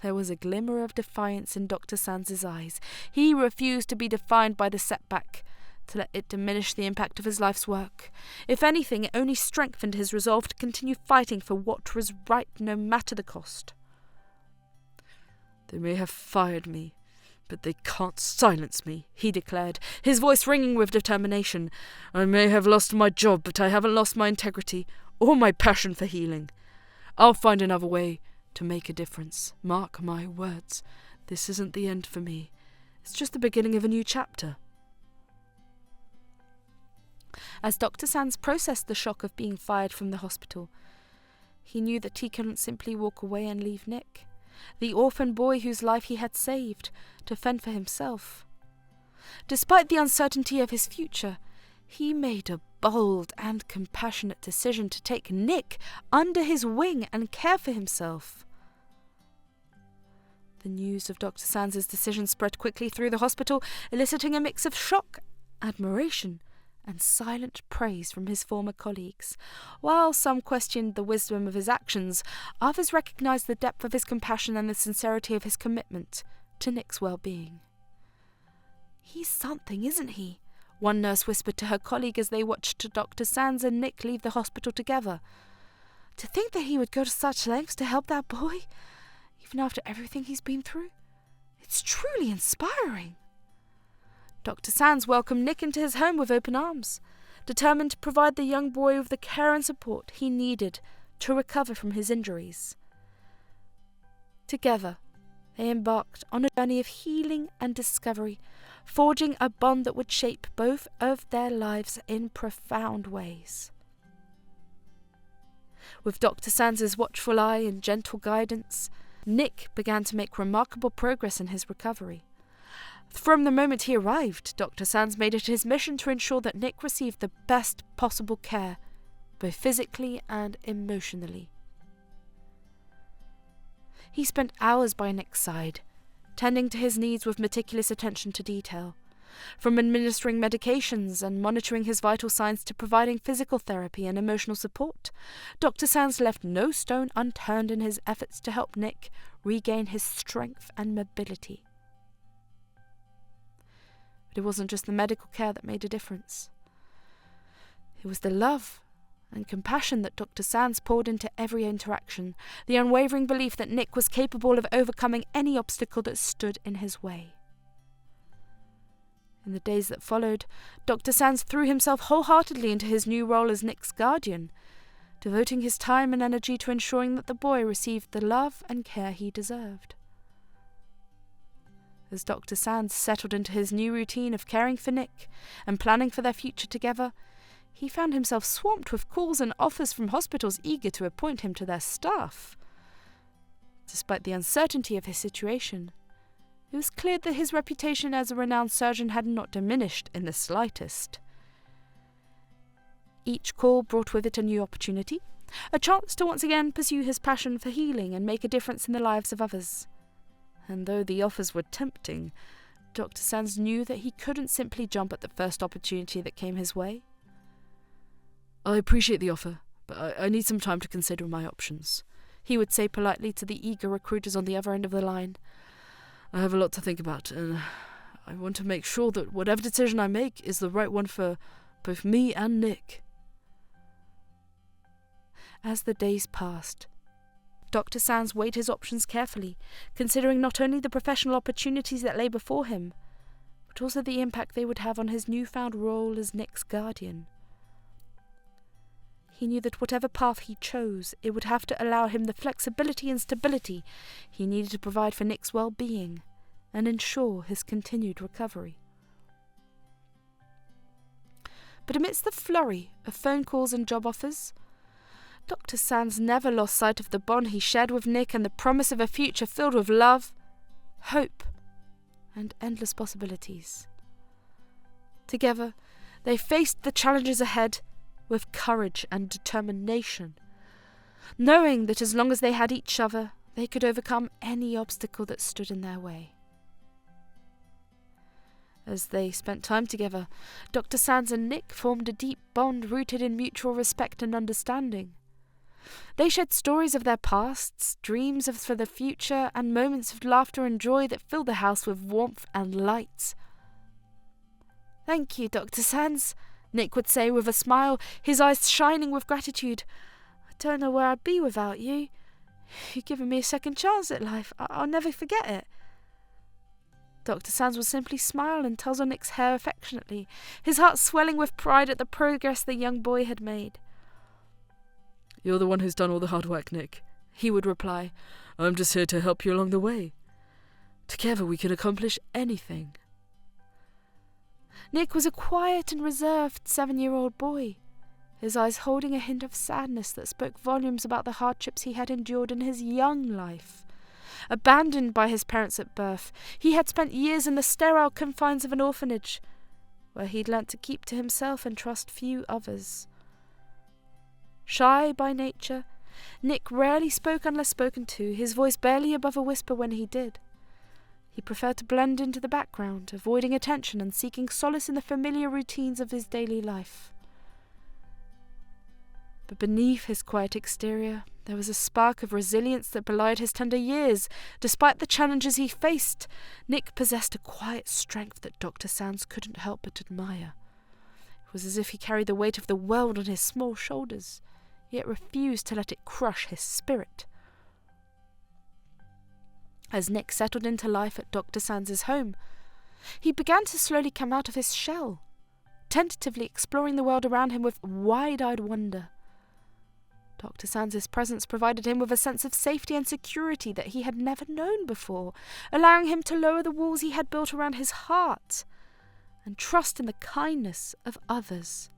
there was a glimmer of defiance in Dr. Sands' eyes. He refused to be defined by the setback, to let it diminish the impact of his life's work. If anything, it only strengthened his resolve to continue fighting for what was right, no matter the cost. "They may have fired me, but they can't silence me," he declared, his voice ringing with determination. "I may have lost my job, but I haven't lost my integrity or my passion for healing. I'll find another way to make a difference. Mark my words, this isn't the end for me. It's just the beginning of a new chapter." As Dr. Sands processed the shock of being fired from the hospital, he knew that he couldn't simply walk away and leave Nick, the orphan boy whose life he had saved, to fend for himself. Despite the uncertainty of his future, he made a bold and compassionate decision to take Nick under his wing and care for himself. The news of Dr. Sands' decision spread quickly through the hospital, eliciting a mix of shock, admiration, and silent praise from his former colleagues. While some questioned the wisdom of his actions, others recognized the depth of his compassion and the sincerity of his commitment to Nick's well-being. "He's something, isn't he?" one nurse whispered to her colleague as they watched Dr. Sands and Nick leave the hospital together. "To think that he would go to such lengths to help that boy, even after everything he's been through. It's truly inspiring." Dr. Sands welcomed Nick into his home with open arms. determined to provide the young boy with the care and support he needed to recover from his injuries. Together, they embarked on a journey of healing and discovery, forging a bond that would shape both of their lives in profound ways. With Dr. Sands' watchful eye and gentle guidance, Nick began to make remarkable progress in his recovery. From the moment he arrived, Dr. Sands made it his mission to ensure that Nick received the best possible care, both physically and emotionally. He spent hours by Nick's side, tending to his needs with meticulous attention to detail, from administering medications and monitoring his vital signs to providing physical therapy and emotional support. Dr. Sands left no stone unturned in his efforts to help Nick regain his strength and mobility. But it wasn't just the medical care that made a difference. It was the love and compassion that Dr. Sands poured into every interaction, the unwavering belief that Nick was capable of overcoming any obstacle that stood in his way. In the days that followed, Dr. Sands threw himself wholeheartedly into his new role as Nick's guardian, devoting his time and energy to ensuring that the boy received the love and care he deserved. As Dr. Sands settled into his new routine of caring for Nick and planning for their future together, he found himself swamped with calls and offers from hospitals eager to appoint him to their staff. Despite the uncertainty of his situation, it was clear that his reputation as a renowned surgeon had not diminished in the slightest. Each call brought with it a new opportunity, a chance to once again pursue his passion for healing and make a difference in the lives of others. And though the offers were tempting, Dr. Sands knew that he couldn't simply jump at the first opportunity that came his way. I appreciate the offer, but I need some time to consider my options, he would say politely to the eager recruiters on the other end of the line. I have a lot to think about, and I want to make sure that whatever decision I make is the right one for both me and Nick. As the days passed, Dr. Sands weighed his options carefully, considering not only the professional opportunities that lay before him, but also the impact they would have on his newfound role as Nick's guardian. He knew that whatever path he chose, it would have to allow him the flexibility and stability he needed to provide for Nick's well-being and ensure his continued recovery. But amidst the flurry of phone calls and job offers, Dr. Sands never lost sight of the bond he shared with Nick and the promise of a future filled with love, hope, and endless possibilities. Together, they faced the challenges ahead with courage and determination, knowing that as long as they had each other, they could overcome any obstacle that stood in their way. As they spent time together, Dr. Sands and Nick formed a deep bond rooted in mutual respect and understanding. They shared stories of their pasts, dreams for the future, and moments of laughter and joy that filled the house with warmth and light. "Thank you, Dr. Sands," Nick would say with a smile, his eyes shining with gratitude. "I don't know where I'd be without you. You've given me a second chance at life. I'll never forget it." Dr. Sands would simply smile and tussle Nick's hair affectionately, his heart swelling with pride at the progress the young boy had made. "You're the one who's done all the hard work, Nick," he would reply. "I'm just here to help you along the way. Together we can accomplish anything." Nick was a quiet and reserved 7-year-old boy, his eyes holding a hint of sadness that spoke volumes about the hardships he had endured in his young life. Abandoned by his parents at birth, he had spent years in the sterile confines of an orphanage, where he'd learnt to keep to himself and trust few others. Shy by nature, Nick rarely spoke unless spoken to, his voice barely above a whisper when he did. He preferred to blend into the background, avoiding attention and seeking solace in the familiar routines of his daily life. But beneath his quiet exterior, there was a spark of resilience that belied his tender years. Despite the challenges he faced, Nick possessed a quiet strength that Dr. Sands couldn't help but admire. It was as if he carried the weight of the world on his small shoulders, yet refused to let it crush his spirit. As Nick settled into life at Dr. Sands' home, he began to slowly come out of his shell, tentatively exploring the world around him with wide-eyed wonder. Dr. Sands' presence provided him with a sense of safety and security that he had never known before, allowing him to lower the walls he had built around his heart and trust in the kindness of others.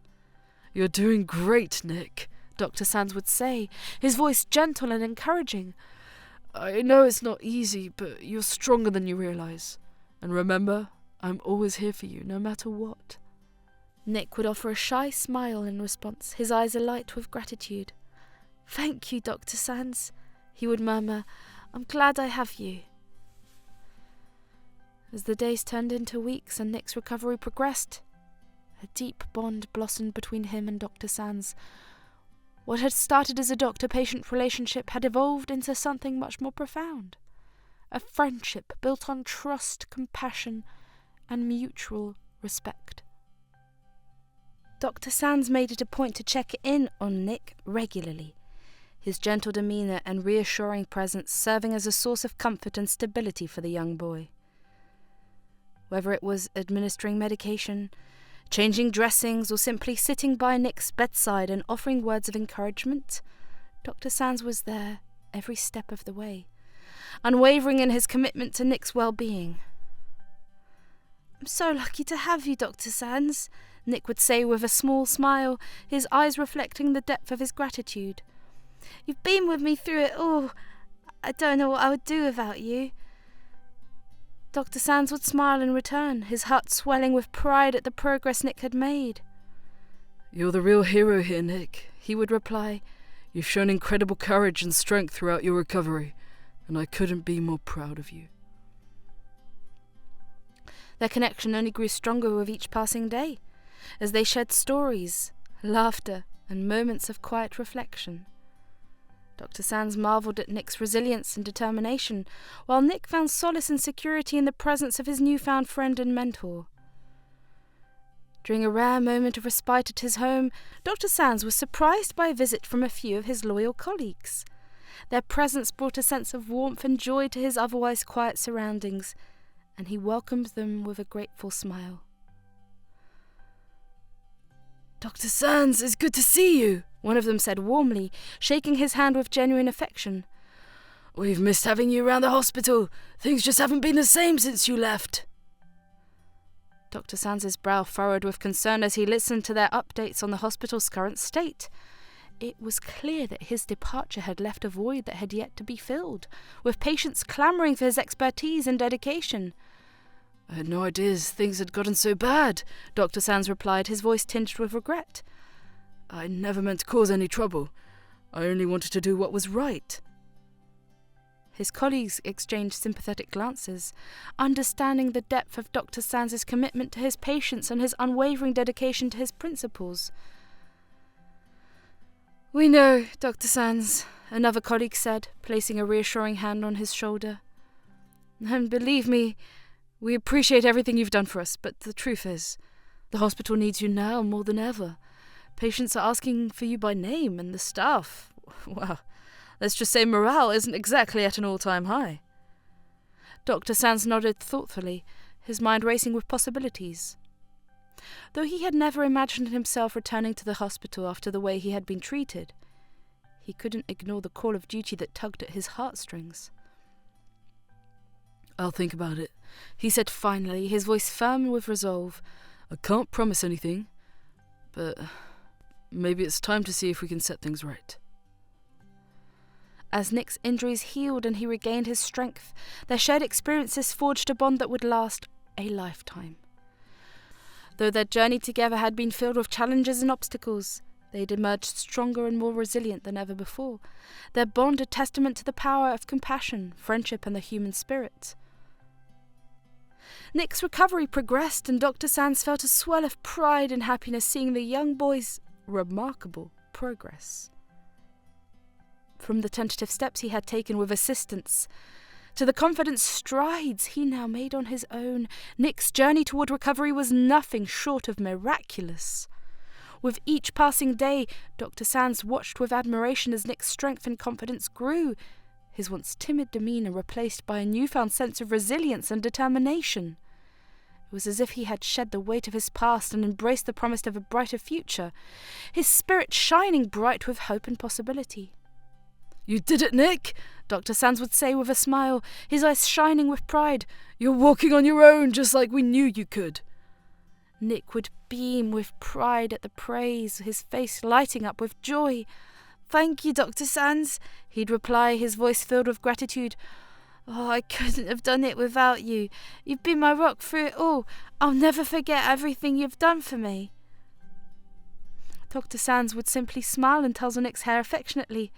"You're doing great, Nick," Dr. Sands would say, his voice gentle and encouraging. "I know it's not easy, but you're stronger than you realize. And remember, I'm always here for you, no matter what." Nick would offer a shy smile in response, his eyes alight with gratitude. "Thank you, Dr. Sands," he would murmur. "I'm glad I have you." As the days turned into weeks and Nick's recovery progressed, a deep bond blossomed between him and Dr. Sands. What had started as a doctor-patient relationship had evolved into something much more profound. A friendship built on trust, compassion, and mutual respect. Dr. Sands made it a point to check in on Nick regularly, his gentle demeanour and reassuring presence serving as a source of comfort and stability for the young boy. Whether it was administering medication, changing dressings, or simply sitting by Nick's bedside and offering words of encouragement, Dr. Sands was there every step of the way, unwavering in his commitment to Nick's well-being. "I'm so lucky to have you, Dr. Sands," Nick would say with a small smile, his eyes reflecting the depth of his gratitude. "You've been with me through it all. I don't know what I would do without you." Dr. Sands would smile in return, his heart swelling with pride at the progress Nick had made. "You're the real hero here, Nick," he would reply. "You've shown incredible courage and strength throughout your recovery, and I couldn't be more proud of you." Their connection only grew stronger with each passing day, as they shared stories, laughter, and moments of quiet reflection. Dr. Sands marvelled at Nick's resilience and determination, while Nick found solace and security in the presence of his newfound friend and mentor. During a rare moment of respite at his home, Dr. Sands was surprised by a visit from a few of his loyal colleagues. Their presence brought a sense of warmth and joy to his otherwise quiet surroundings, and he welcomed them with a grateful smile. "Dr. Sands, it's good to see you," one of them said warmly, shaking his hand with genuine affection. "We've missed having you around the hospital. Things just haven't been the same since you left." Dr. Sands' brow furrowed with concern as he listened to their updates on the hospital's current state. It was clear that his departure had left a void that had yet to be filled, with patients clamouring for his expertise and dedication. "I had no idea things had gotten so bad," Dr. Sands replied, his voice tinged with regret. "I never meant to cause any trouble. I only wanted to do what was right." His colleagues exchanged sympathetic glances, understanding the depth of Dr. Sands' commitment to his patients and his unwavering dedication to his principles. "We know, Dr. Sands," another colleague said, placing a reassuring hand on his shoulder. "And believe me, we appreciate everything you've done for us, but the truth is, the hospital needs you now more than ever. Patients are asking for you by name, and the staff, well, let's just say morale isn't exactly at an all-time high." Dr. Sands nodded thoughtfully, his mind racing with possibilities. Though he had never imagined himself returning to the hospital after the way he had been treated, he couldn't ignore the call of duty that tugged at his heartstrings. "I'll think about it," he said finally, his voice firm with resolve. "I can't promise anything, but maybe it's time to see if we can set things right." As Nick's injuries healed and he regained his strength, their shared experiences forged a bond that would last a lifetime. Though their journey together had been filled with challenges and obstacles, they'd emerged stronger and more resilient than ever before, their bond a testament to the power of compassion, friendship, and the human spirit. Nick's recovery progressed, and Dr. Sands felt a swell of pride and happiness seeing the young boy's remarkable progress. From the tentative steps he had taken with assistance, to the confident strides he now made on his own, Nick's journey toward recovery was nothing short of miraculous. With each passing day, Dr. Sands watched with admiration as Nick's strength and confidence grew, his once timid demeanour replaced by a newfound sense of resilience and determination. It was as if he had shed the weight of his past and embraced the promise of a brighter future, his spirit shining bright with hope and possibility. "You did it, Nick," Dr. Sands would say with a smile, his eyes shining with pride. "You're walking on your own, just like we knew you could." Nick would beam with pride at the praise, his face lighting up with joy. "Thank you, Dr. Sands," he'd reply, his voice filled with gratitude. "Oh, I couldn't have done it without you. You've been my rock through it all. I'll never forget everything you've done for me." Dr. Sands would simply smile and tussle Nick's hair affectionately,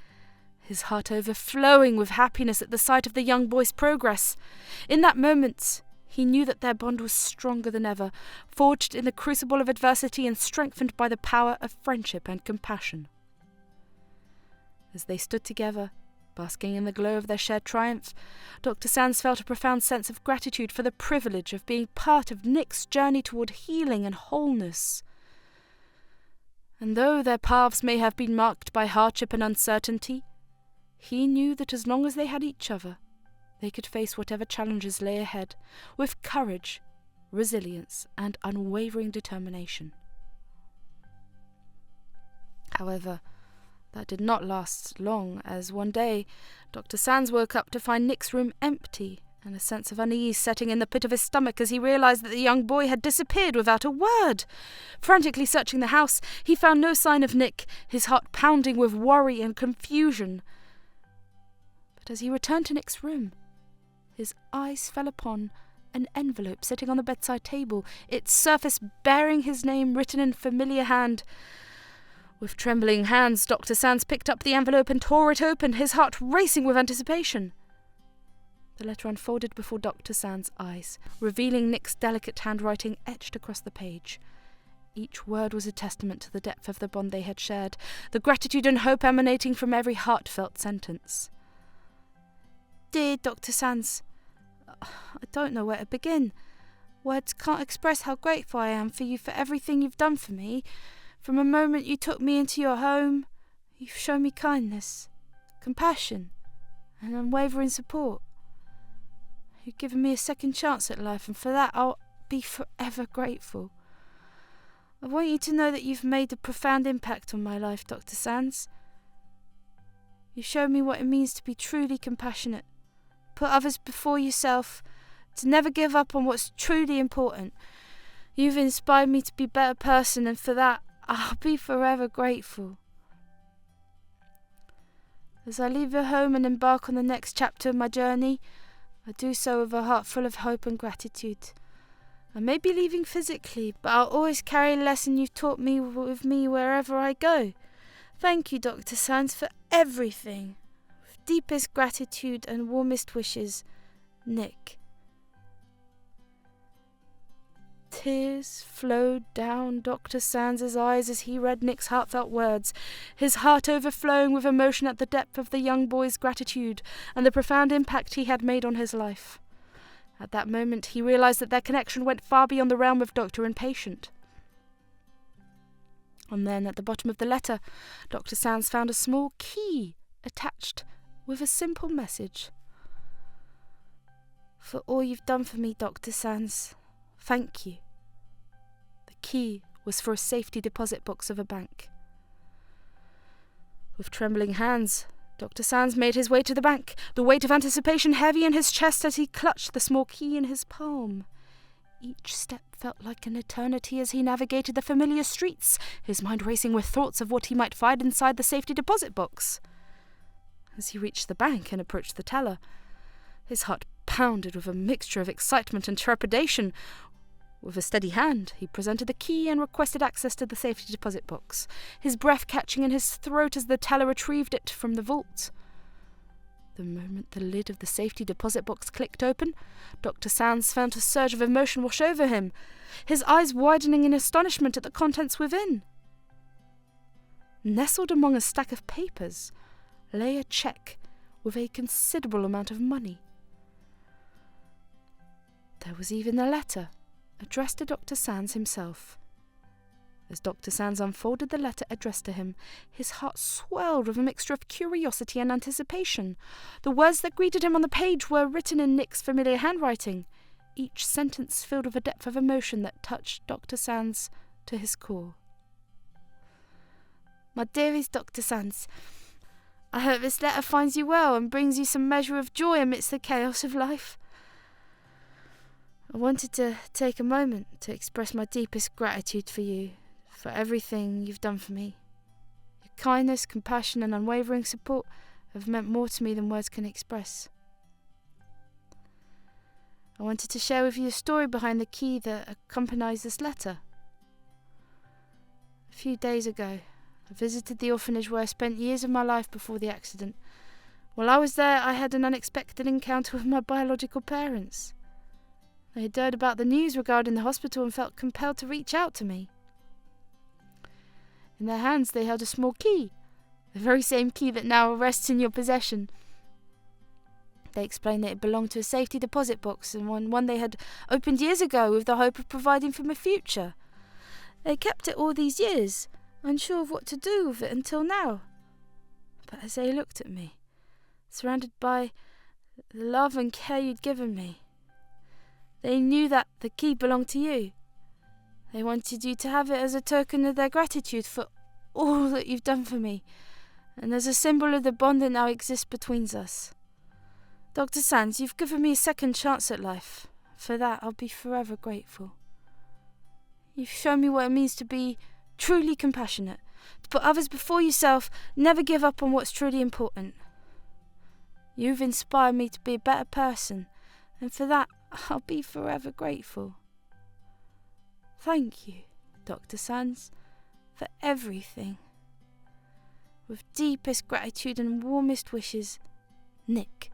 his heart overflowing with happiness at the sight of the young boy's progress. In that moment, he knew that their bond was stronger than ever, forged in the crucible of adversity and strengthened by the power of friendship and compassion. As they stood together, basking in the glow of their shared triumph, Dr. Sands felt a profound sense of gratitude for the privilege of being part of Nick's journey toward healing and wholeness. And though their paths may have been marked by hardship and uncertainty, he knew that as long as they had each other, they could face whatever challenges lay ahead with courage, resilience, and unwavering determination. However, that did not last long, as one day Dr. Sands woke up to find Nick's room empty, and a sense of unease setting in the pit of his stomach as he realized that the young boy had disappeared without a word. Frantically searching the house, he found no sign of Nick, his heart pounding with worry and confusion. But as he returned to Nick's room, his eyes fell upon an envelope sitting on the bedside table, its surface bearing his name written in familiar hand. With trembling hands, Dr. Sands picked up the envelope and tore it open, his heart racing with anticipation. The letter unfolded before Dr. Sands' eyes, revealing Nick's delicate handwriting etched across the page. Each word was a testament to the depth of the bond they had shared, the gratitude and hope emanating from every heartfelt sentence. "Dear Dr. Sands, I don't know where to begin. Words can't express how grateful I am for you for everything you've done for me. From the moment you took me into your home, you've shown me kindness, compassion, and unwavering support. You've given me a second chance at life, and for that I'll be forever grateful. I want you to know that you've made a profound impact on my life, Dr. Sands. You showed me what it means to be truly compassionate, put others before yourself, to never give up on what's truly important. You've inspired me to be a better person, and for that I'll be forever grateful. As I leave your home and embark on the next chapter of my journey, I do so with a heart full of hope and gratitude. I may be leaving physically, but I'll always carry a lesson you've taught me with me wherever I go. Thank you, Dr. Sands, for everything. With deepest gratitude and warmest wishes, Nick." Tears flowed down Dr. Sands' eyes as he read Nick's heartfelt words, his heart overflowing with emotion at the depth of the young boy's gratitude and the profound impact he had made on his life. At that moment, he realized that their connection went far beyond the realm of doctor and patient. And then, at the bottom of the letter, Dr. Sands found a small key attached with a simple message. "For all you've done for me, Dr. Sands, thank you." The key was for a safety deposit box of a bank. With trembling hands, Dr. Sands made his way to the bank, the weight of anticipation heavy in his chest as he clutched the small key in his palm. Each step felt like an eternity as he navigated the familiar streets, his mind racing with thoughts of what he might find inside the safety deposit box. As he reached the bank and approached the teller, his heart pounded with a mixture of excitement and trepidation. With a steady hand, he presented the key and requested access to the safety deposit box, his breath catching in his throat as the teller retrieved it from the vault. The moment the lid of the safety deposit box clicked open, Dr. Sands felt a surge of emotion wash over him, his eyes widening in astonishment at the contents within. Nestled among a stack of papers lay a cheque with a considerable amount of money. There was even a letter addressed to Dr. Sands himself. As Dr. Sands unfolded the letter addressed to him, his heart swelled with a mixture of curiosity and anticipation. The words that greeted him on the page were written in Nick's familiar handwriting. each sentence filled with a depth of emotion that touched Dr. Sands to his core. My dearest Dr. Sands, I hope this letter finds you well and brings you some measure of joy amidst the chaos of life. I wanted to take a moment to express my deepest gratitude for you, for everything you've done for me. Your kindness, compassion and unwavering support have meant more to me than words can express. I wanted to share with you a story behind the key that accompanies this letter. A few days ago, I visited the orphanage where I spent years of my life before the accident. While I was there, I had an unexpected encounter with my biological parents. They had heard about the news regarding the hospital and felt compelled to reach out to me. In their hands they held a small key, the very same key that now rests in your possession. They explained that it belonged to a safety deposit box and one they had opened years ago with the hope of providing for my future. They kept it all these years, unsure of what to do with it until now. But as they looked at me, surrounded by the love and care you'd given me, they knew that the key belonged to you. They wanted you to have it as a token of their gratitude for all that you've done for me, and as a symbol of the bond that now exists between us. Dr. Sands, you've given me a second chance at life. For that, I'll be forever grateful. You've shown me what it means to be truly compassionate, to put others before yourself, never give up on what's truly important. You've inspired me to be a better person, and for that, I'll be forever grateful. Thank you, Dr. Sands, for everything. With deepest gratitude and warmest wishes, Nick.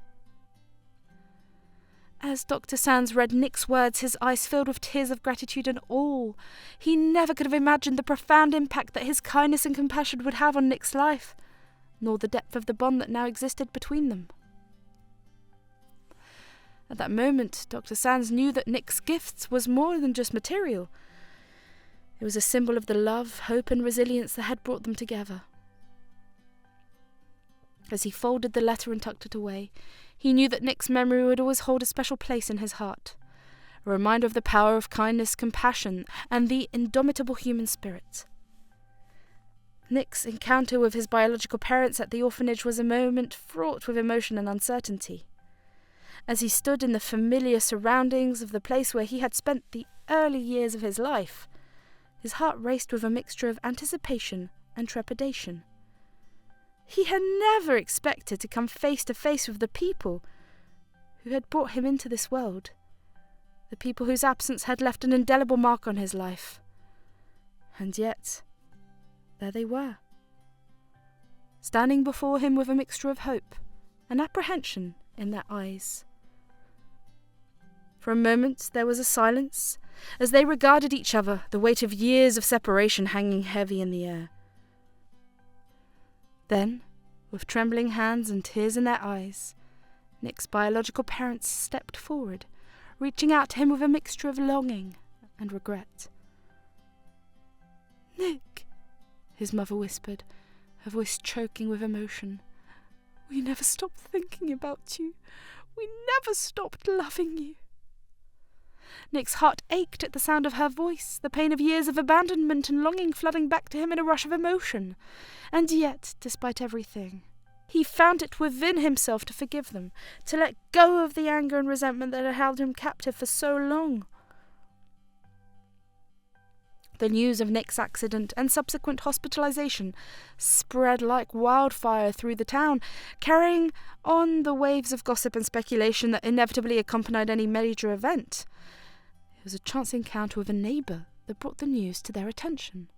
As Dr. Sands read Nick's words, his eyes filled with tears of gratitude and awe. He never could have imagined the profound impact that his kindness and compassion would have on Nick's life, nor the depth of the bond that now existed between them. At that moment, Dr. Sands knew that Nick's gifts was more than just material. It was a symbol of the love, hope and resilience that had brought them together. As he folded the letter and tucked it away, he knew that Nick's memory would always hold a special place in his heart, a reminder of the power of kindness, compassion, and the indomitable human spirit. Nick's encounter with his biological parents at the orphanage was a moment fraught with emotion and uncertainty. As he stood in the familiar surroundings of the place where he had spent the early years of his life, his heart raced with a mixture of anticipation and trepidation. He had never expected to come face to face with the people who had brought him into this world, the people whose absence had left an indelible mark on his life. And yet, there they were, standing before him with a mixture of hope and apprehension in their eyes. For a moment there was a silence, as they regarded each other, the weight of years of separation hanging heavy in the air. Then, with trembling hands and tears in their eyes, Nick's biological parents stepped forward, reaching out to him with a mixture of longing and regret. "Nick," his mother whispered, her voice choking with emotion, "we never stopped thinking about you. We never stopped loving you." Nick's heart ached at the sound of her voice, the pain of years of abandonment and longing flooding back to him in a rush of emotion. And yet, despite everything, he found it within himself to forgive them, to let go of the anger and resentment that had held him captive for so long. The news of Nick's accident and subsequent hospitalization spread like wildfire through the town, carrying on the waves of gossip and speculation that inevitably accompanied any major event. It was a chance encounter with a neighbour that brought the news to their attention.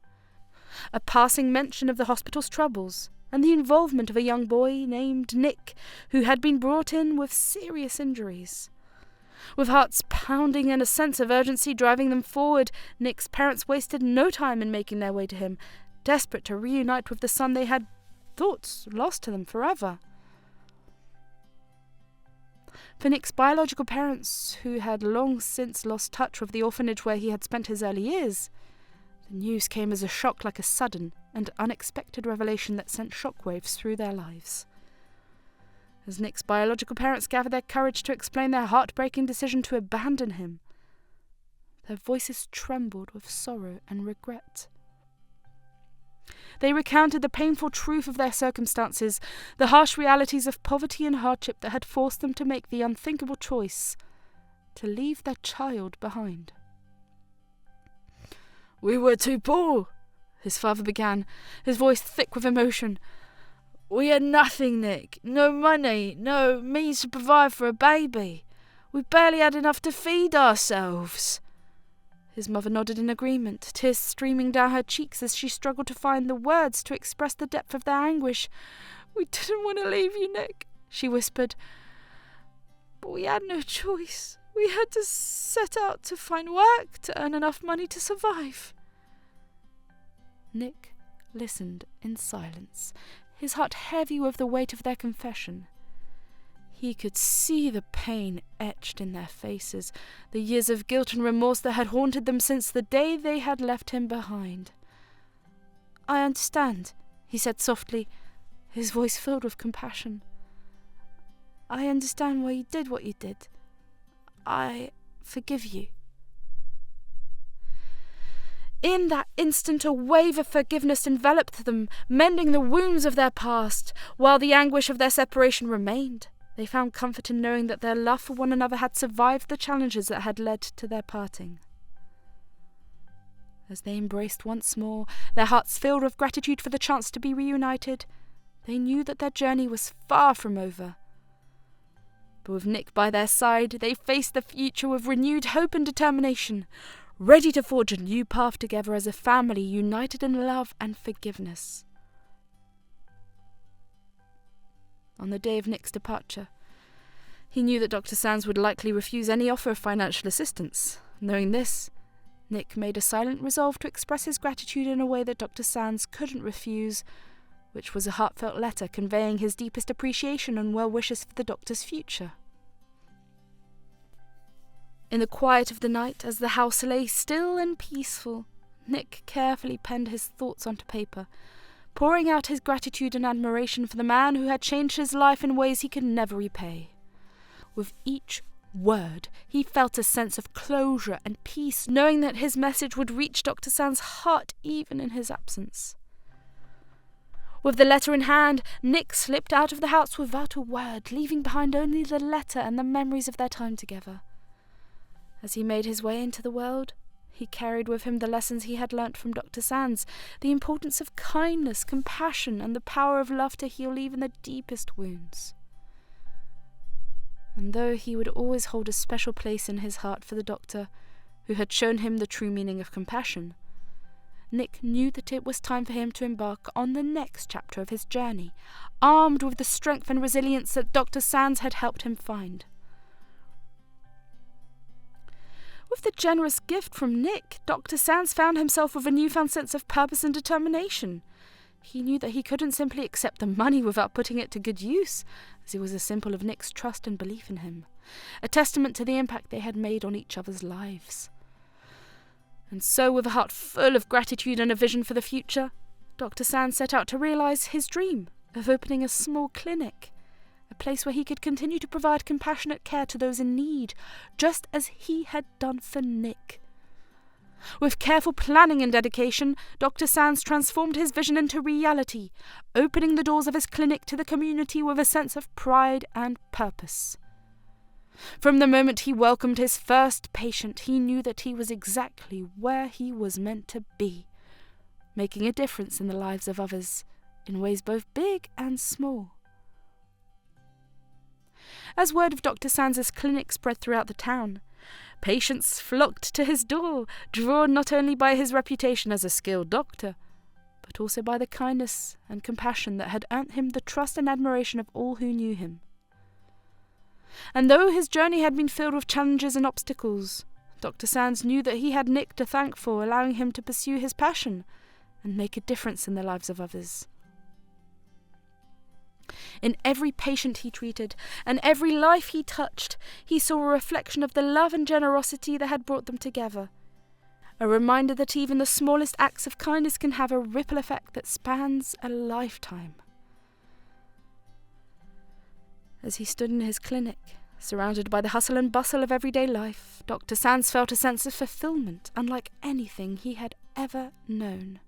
A passing mention of the hospital's troubles, and the involvement of a young boy named Nick, who had been brought in with serious injuries. With hearts pounding and a sense of urgency driving them forward, Nick's parents wasted no time in making their way to him, desperate to reunite with the son they had thought lost to them forever. For Nick's biological parents, who had long since lost touch with the orphanage where he had spent his early years, the news came as a shock, like a sudden and unexpected revelation that sent shockwaves through their lives. As Nick's biological parents gathered their courage to explain their heartbreaking decision to abandon him, their voices trembled with sorrow and regret. They recounted the painful truth of their circumstances, the harsh realities of poverty and hardship that had forced them to make the unthinkable choice to leave their child behind. "We were too poor," his father began, his voice thick with emotion. "We had nothing, Nick. No money, no means to provide for a baby. We barely had enough to feed ourselves." His mother nodded in agreement, tears streaming down her cheeks as she struggled to find the words to express the depth of their anguish. "We didn't want to leave you, Nick," she whispered. "But we had no choice. We had to set out to find work to earn enough money to survive." Nick listened in silence, his heart heavy with the weight of their confession. He could see the pain etched in their faces, the years of guilt and remorse that had haunted them since the day they had left him behind. "I understand," he said softly, his voice filled with compassion. "I understand why you did what you did. I forgive you." In that instant, a wave of forgiveness enveloped them, mending the wounds of their past, while the anguish of their separation remained. They found comfort in knowing that their love for one another had survived the challenges that had led to their parting. As they embraced once more, their hearts filled with gratitude for the chance to be reunited, they knew that their journey was far from over. But with Nick by their side, they faced the future with renewed hope and determination, ready to forge a new path together as a family united in love and forgiveness. On the day of Nick's departure, he knew that Dr. Sands would likely refuse any offer of financial assistance. Knowing this, Nick made a silent resolve to express his gratitude in a way that Dr. Sands couldn't refuse, which was a heartfelt letter conveying his deepest appreciation and well wishes for the doctor's future. In the quiet of the night, as the house lay still and peaceful, Nick carefully penned his thoughts onto paper, pouring out his gratitude and admiration for the man who had changed his life in ways he could never repay. With each word, he felt a sense of closure and peace, knowing that his message would reach Dr. Sands' heart even in his absence. With the letter in hand, Nick slipped out of the house without a word, leaving behind only the letter and the memories of their time together. As he made his way into the world, he carried with him the lessons he had learnt from Dr. Sands, the importance of kindness, compassion, and the power of love to heal even the deepest wounds. And though he would always hold a special place in his heart for the doctor, who had shown him the true meaning of compassion, Nick knew that it was time for him to embark on the next chapter of his journey, armed with the strength and resilience that Dr. Sands had helped him find. With the generous gift from Nick, Dr. Sands found himself with a newfound sense of purpose and determination. He knew that he couldn't simply accept the money without putting it to good use, as it was a symbol of Nick's trust and belief in him, a testament to the impact they had made on each other's lives. And so, with a heart full of gratitude and a vision for the future, Dr. Sands set out to realise his dream of opening a small clinic, a place where he could continue to provide compassionate care to those in need, just as he had done for Nick. With careful planning and dedication, Dr. Sands transformed his vision into reality, opening the doors of his clinic to the community with a sense of pride and purpose. From the moment he welcomed his first patient, he knew that he was exactly where he was meant to be, making a difference in the lives of others, in ways both big and small. As word of Dr. Sands' clinic spread throughout the town, patients flocked to his door, drawn not only by his reputation as a skilled doctor, but also by the kindness and compassion that had earned him the trust and admiration of all who knew him. And though his journey had been filled with challenges and obstacles, Dr. Sands knew that he had Nick to thank for allowing him to pursue his passion and make a difference in the lives of others. In every patient he treated, and every life he touched, he saw a reflection of the love and generosity that had brought them together. A reminder that even the smallest acts of kindness can have a ripple effect that spans a lifetime. As he stood in his clinic, surrounded by the hustle and bustle of everyday life, Dr. Sands felt a sense of fulfillment unlike anything he had ever known.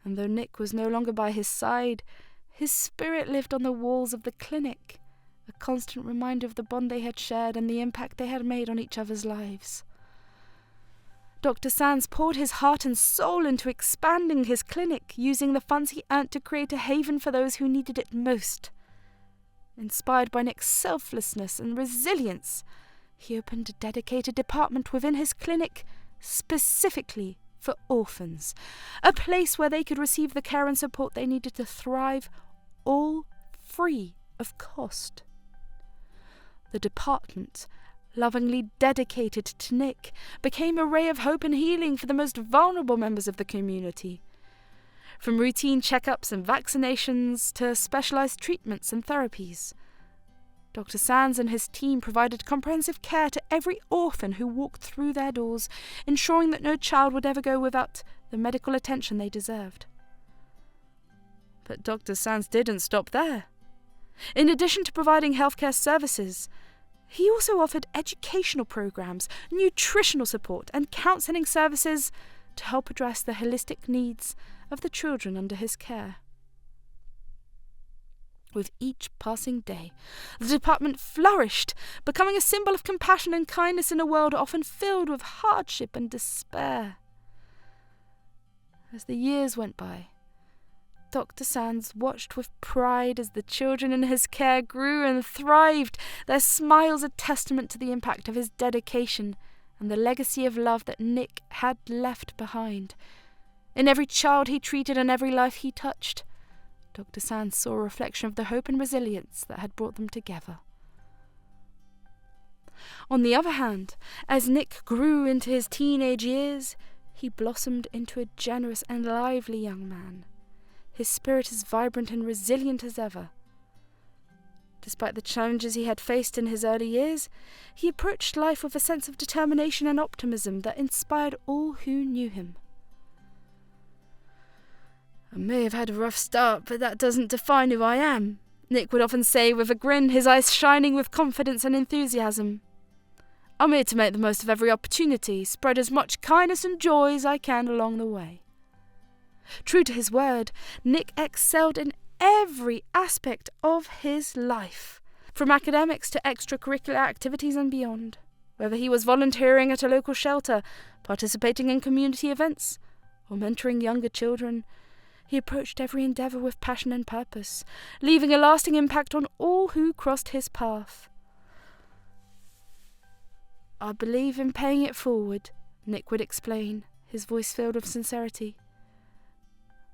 And though Nick was no longer by his side, his spirit lived on the walls of the clinic, a constant reminder of the bond they had shared and the impact they had made on each other's lives. Dr. Sands poured his heart and soul into expanding his clinic, using the funds he earned to create a haven for those who needed it most. Inspired by Nick's selflessness and resilience, he opened a dedicated department within his clinic specifically for orphans, a place where they could receive the care and support they needed to thrive, all free of cost. The department, lovingly dedicated to Nick, became a ray of hope and healing for the most vulnerable members of the community. From routine checkups and vaccinations to specialized treatments and therapies, Dr. Sands and his team provided comprehensive care to every orphan who walked through their doors, ensuring that no child would ever go without the medical attention they deserved. But Dr. Sands didn't stop there. In addition to providing healthcare services, he also offered educational programs, nutritional support, and counselling services to help address the holistic needs of the children under his care. With each passing day, the department flourished, becoming a symbol of compassion and kindness in a world often filled with hardship and despair. As the years went by, Dr. Sands watched with pride as the children in his care grew and thrived, their smiles a testament to the impact of his dedication and the legacy of love that Nick had left behind. In every child he treated and every life he touched, Dr. Sands saw a reflection of the hope and resilience that had brought them together. On the other hand, as Nick grew into his teenage years, he blossomed into a generous and lively young man, his spirit as vibrant and resilient as ever. Despite the challenges he had faced in his early years, he approached life with a sense of determination and optimism that inspired all who knew him. "I may have had a rough start, but that doesn't define who I am," Nick would often say with a grin, his eyes shining with confidence and enthusiasm. "I'm here to make the most of every opportunity, spread as much kindness and joy as I can along the way." True to his word, Nick excelled in every aspect of his life, from academics to extracurricular activities and beyond. Whether he was volunteering at a local shelter, participating in community events, or mentoring younger children, he approached every endeavour with passion and purpose, leaving a lasting impact on all who crossed his path. "I believe in paying it forward," Nick would explain, his voice filled with sincerity.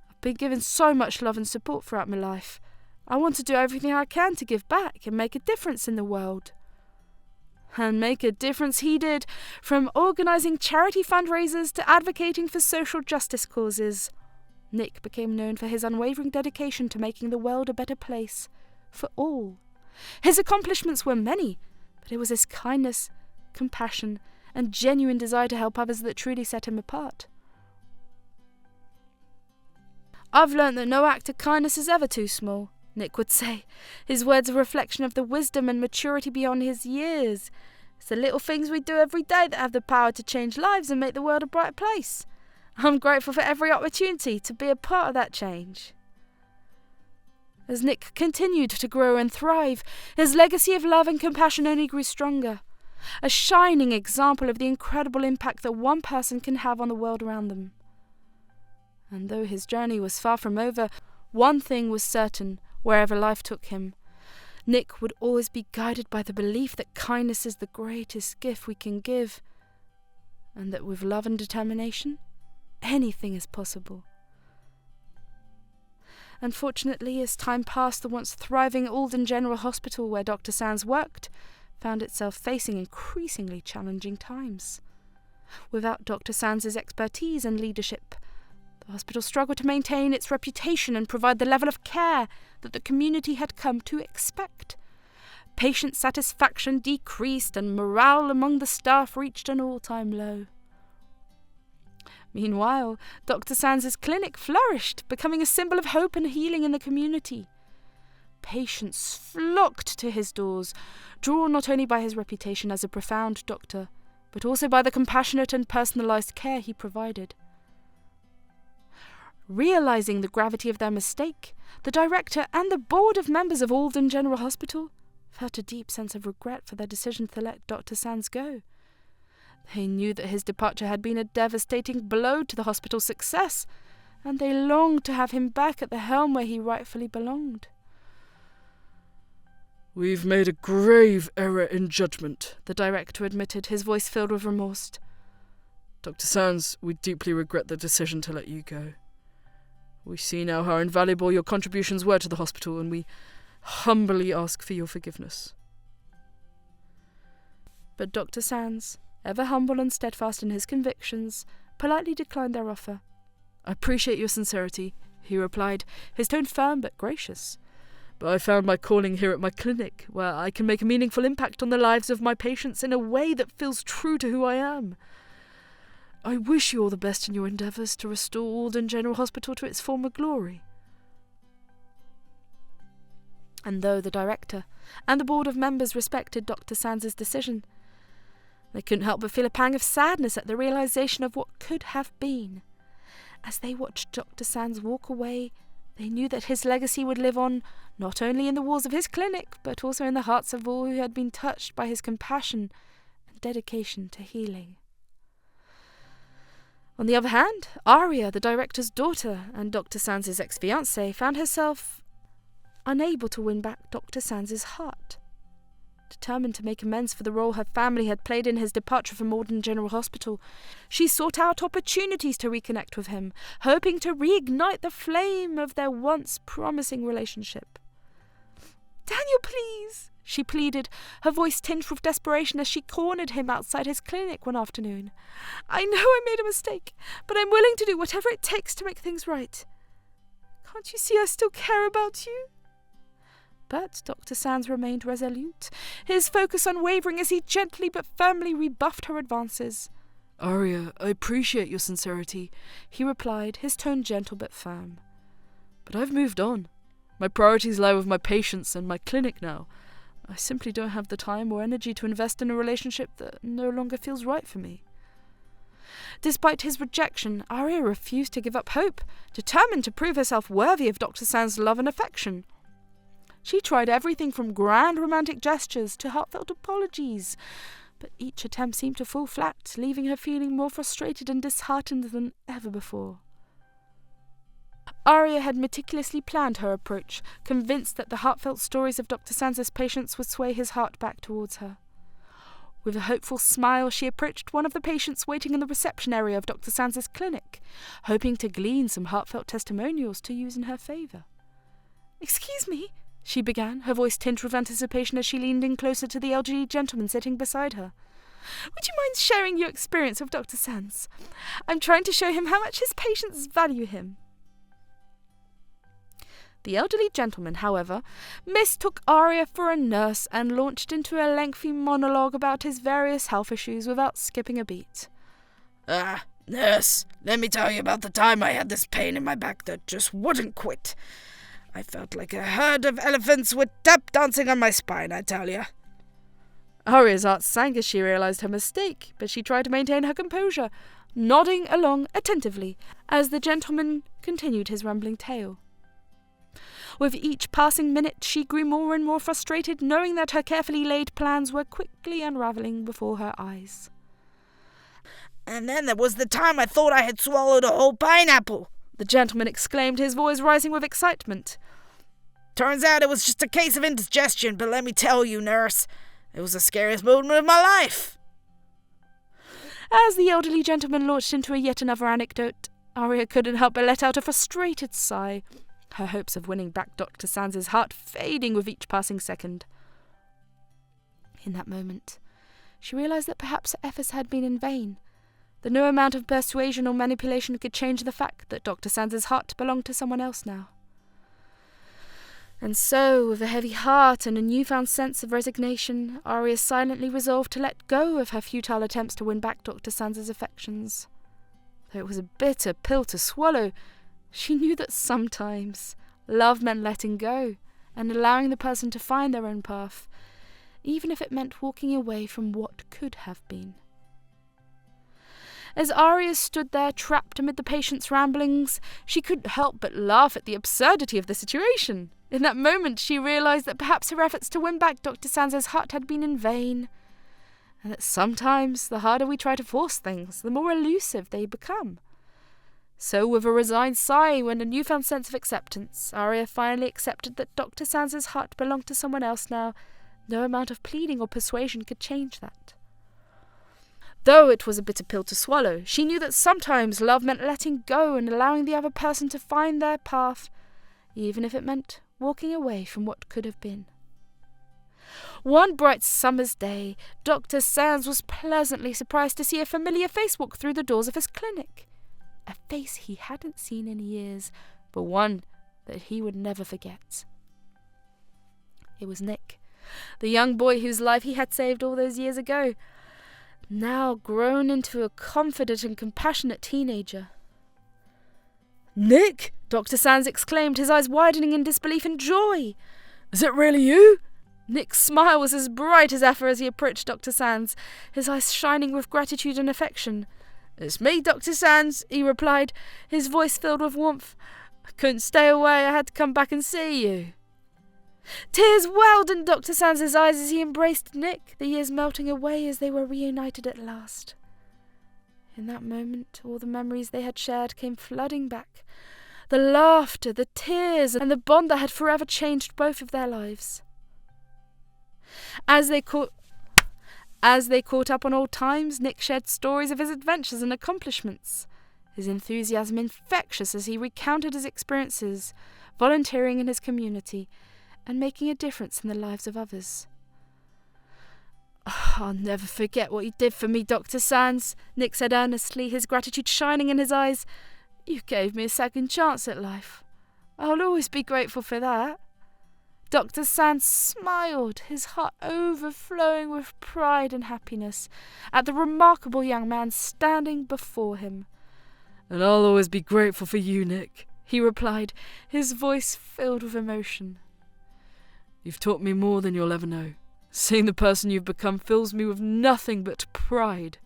"I've been given so much love and support throughout my life. I want to do everything I can to give back and make a difference in the world." And make a difference he did, from organising charity fundraisers to advocating for social justice causes. Nick became known for his unwavering dedication to making the world a better place for all. His accomplishments were many, but it was his kindness, compassion, and genuine desire to help others that truly set him apart. "I've learnt that no act of kindness is ever too small," Nick would say, his words a reflection of the wisdom and maturity beyond his years. "It's the little things we do every day that have the power to change lives and make the world a brighter place. I'm grateful for every opportunity to be a part of that change." As Nick continued to grow and thrive, his legacy of love and compassion only grew stronger, a shining example of the incredible impact that one person can have on the world around them. And though his journey was far from over, one thing was certain wherever life took him. Nick would always be guided by the belief that kindness is the greatest gift we can give, and that with love and determination, anything is possible. Unfortunately, as time passed, the once thriving Alden General Hospital where Dr. Sands worked found itself facing increasingly challenging times. Without Dr. Sands' expertise and leadership, the hospital struggled to maintain its reputation and provide the level of care that the community had come to expect. Patient satisfaction decreased and morale among the staff reached an all-time low. Meanwhile, Dr. Sands' clinic flourished, becoming a symbol of hope and healing in the community. patients flocked to his doors, drawn not only by his reputation as a profound doctor, but also by the compassionate and personalised care he provided. Realising the gravity of their mistake, the director and the board of members of Alden General Hospital felt a deep sense of regret for their decision to let Dr. Sands go. They knew that his departure had been a devastating blow to the hospital's success, and they longed to have him back at the helm where he rightfully belonged. "We've made a grave error in judgment," the director admitted, his voice filled with remorse. "Dr. Sands, we deeply regret the decision to let you go. We see now how invaluable your contributions were to the hospital, and we humbly ask for your forgiveness." But Dr. Sands, ever humble and steadfast in his convictions, politely declined their offer. "I appreciate your sincerity," he replied, his tone firm but gracious. "But I found my calling here at my clinic, where I can make a meaningful impact on the lives of my patients in a way that feels true to who I am. I wish you all the best in your endeavours to restore Alden General Hospital to its former glory." And though the director and the board of members respected Dr. Sands' decision, they couldn't help but feel a pang of sadness at the realisation of what could have been. As they watched Dr. Sands walk away, they knew that his legacy would live on not only in the walls of his clinic, but also in the hearts of all who had been touched by his compassion and dedication to healing. On the other hand, Aria, the director's daughter and Dr. Sands' ex-fiancée, found herself unable to win back Dr. Sands' heart. Determined to make amends for the role her family had played in his departure from Alden General Hospital, she sought out opportunities to reconnect with him, hoping to reignite the flame of their once promising relationship. "Daniel, please," she pleaded, her voice tinged with desperation as she cornered him outside his clinic one afternoon. "I know I made a mistake, but I'm willing to do whatever it takes to make things right. Can't you see I still care about you?" But Dr. Sands remained resolute, his focus unwavering as he gently but firmly rebuffed her advances. "Aria, I appreciate your sincerity," he replied, his tone gentle but firm. "But I've moved on. My priorities lie with my patients and my clinic now. I simply don't have the time or energy to invest in a relationship that no longer feels right for me." Despite his rejection, Aria refused to give up hope, determined to prove herself worthy of Dr. Sands' love and affection. She tried everything from grand romantic gestures to heartfelt apologies, but each attempt seemed to fall flat, leaving her feeling more frustrated and disheartened than ever before. Aria had meticulously planned her approach, convinced that the heartfelt stories of Dr. Sands' patients would sway his heart back towards her. With a hopeful smile, she approached one of the patients waiting in the reception area of Dr. Sands' clinic, hoping to glean some heartfelt testimonials to use in her favour. "Excuse me," she began, her voice tinged with anticipation as she leaned in closer to the elderly gentleman sitting beside her. "Would you mind sharing your experience with Dr. Sands? I'm trying to show him how much his patients value him." The elderly gentleman, however, mistook Aria for a nurse and launched into a lengthy monologue about his various health issues without skipping a beat. Nurse, let me tell you about the time I had this pain in my back that just wouldn't quit. I felt like a herd of elephants were tap dancing on my spine, I tell you." Aria's heart sank as she realised her mistake, but she tried to maintain her composure, nodding along attentively as the gentleman continued his rambling tale. With each passing minute, she grew more and more frustrated, knowing that her carefully laid plans were quickly unravelling before her eyes. "And then there was the time I thought I had swallowed a whole pineapple," the gentleman exclaimed, his voice rising with excitement. "Turns out it was just a case of indigestion, but let me tell you, nurse, it was the scariest moment of my life." As the elderly gentleman launched into yet another anecdote, Aria couldn't help but let out a frustrated sigh, her hopes of winning back Dr. Sands' heart fading with each passing second. In that moment, she realised that perhaps her efforts had been in vain, that no amount of persuasion or manipulation could change the fact that Dr. Sands' heart belonged to someone else now. And so, with a heavy heart and a newfound sense of resignation, Aria silently resolved to let go of her futile attempts to win back Dr. Sands' affections. Though it was a bitter pill to swallow, she knew that sometimes love meant letting go, and allowing the person to find their own path, even if it meant walking away from what could have been. As Arya stood there trapped amid the patient's ramblings, she couldn't help but laugh at the absurdity of the situation. In that moment she realised that perhaps her efforts to win back Dr. Sansa's heart had been in vain, and that sometimes the harder we try to force things, the more elusive they become. So, with a resigned sigh and a newfound sense of acceptance, Arya finally accepted that Dr. Sansa's heart belonged to someone else now. No amount of pleading or persuasion could change that. Though it was a bitter pill to swallow, she knew that sometimes love meant letting go and allowing the other person to find their path, even if it meant walking away from what could have been. One bright summer's day, Dr. Sands was pleasantly surprised to see a familiar face walk through the doors of his clinic. A face he hadn't seen in years, but one that he would never forget. It was Nick, the young boy whose life he had saved all those years ago, now grown into a confident and compassionate teenager. "Nick!" Dr. Sands exclaimed, his eyes widening in disbelief and joy. "Is it really you?" Nick's smile was as bright as ever as he approached Dr. Sands, his eyes shining with gratitude and affection. "It's me, Dr. Sands," he replied, his voice filled with warmth. "I couldn't stay away, I had to come back and see you." Tears welled in Dr. Sands' eyes as he embraced Nick, the years melting away as they were reunited at last. In that moment, all the memories they had shared came flooding back. The laughter, the tears, and the bond that had forever changed both of their lives. As they caught up on old times, Nick shared stories of his adventures and accomplishments, his enthusiasm infectious as he recounted his experiences, volunteering in his community, and making a difference in the lives of others. "Oh, I'll never forget what you did for me, Dr. Sands," Nick said earnestly, his gratitude shining in his eyes. "You gave me a second chance at life. I'll always be grateful for that." Dr. Sands smiled, his heart overflowing with pride and happiness at the remarkable young man standing before him. "And I'll always be grateful for you, Nick," he replied, his voice filled with emotion. "You've taught me more than you'll ever know. Seeing the person you've become fills me with nothing but pride."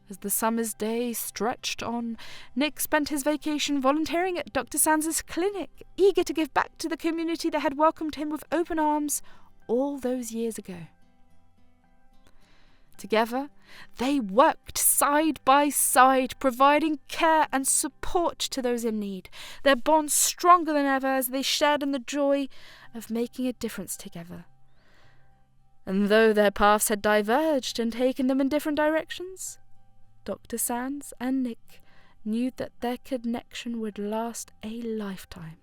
As the summer's day stretched on, Nick spent his vacation volunteering at Dr. Sands' clinic, eager to give back to the community that had welcomed him with open arms all those years ago. Together, they worked side by side, providing care and support to those in need, their bond stronger than ever as they shared in the joy of making a difference together. And though their paths had diverged and taken them in different directions, Dr. Sands and Nick knew that their connection would last a lifetime.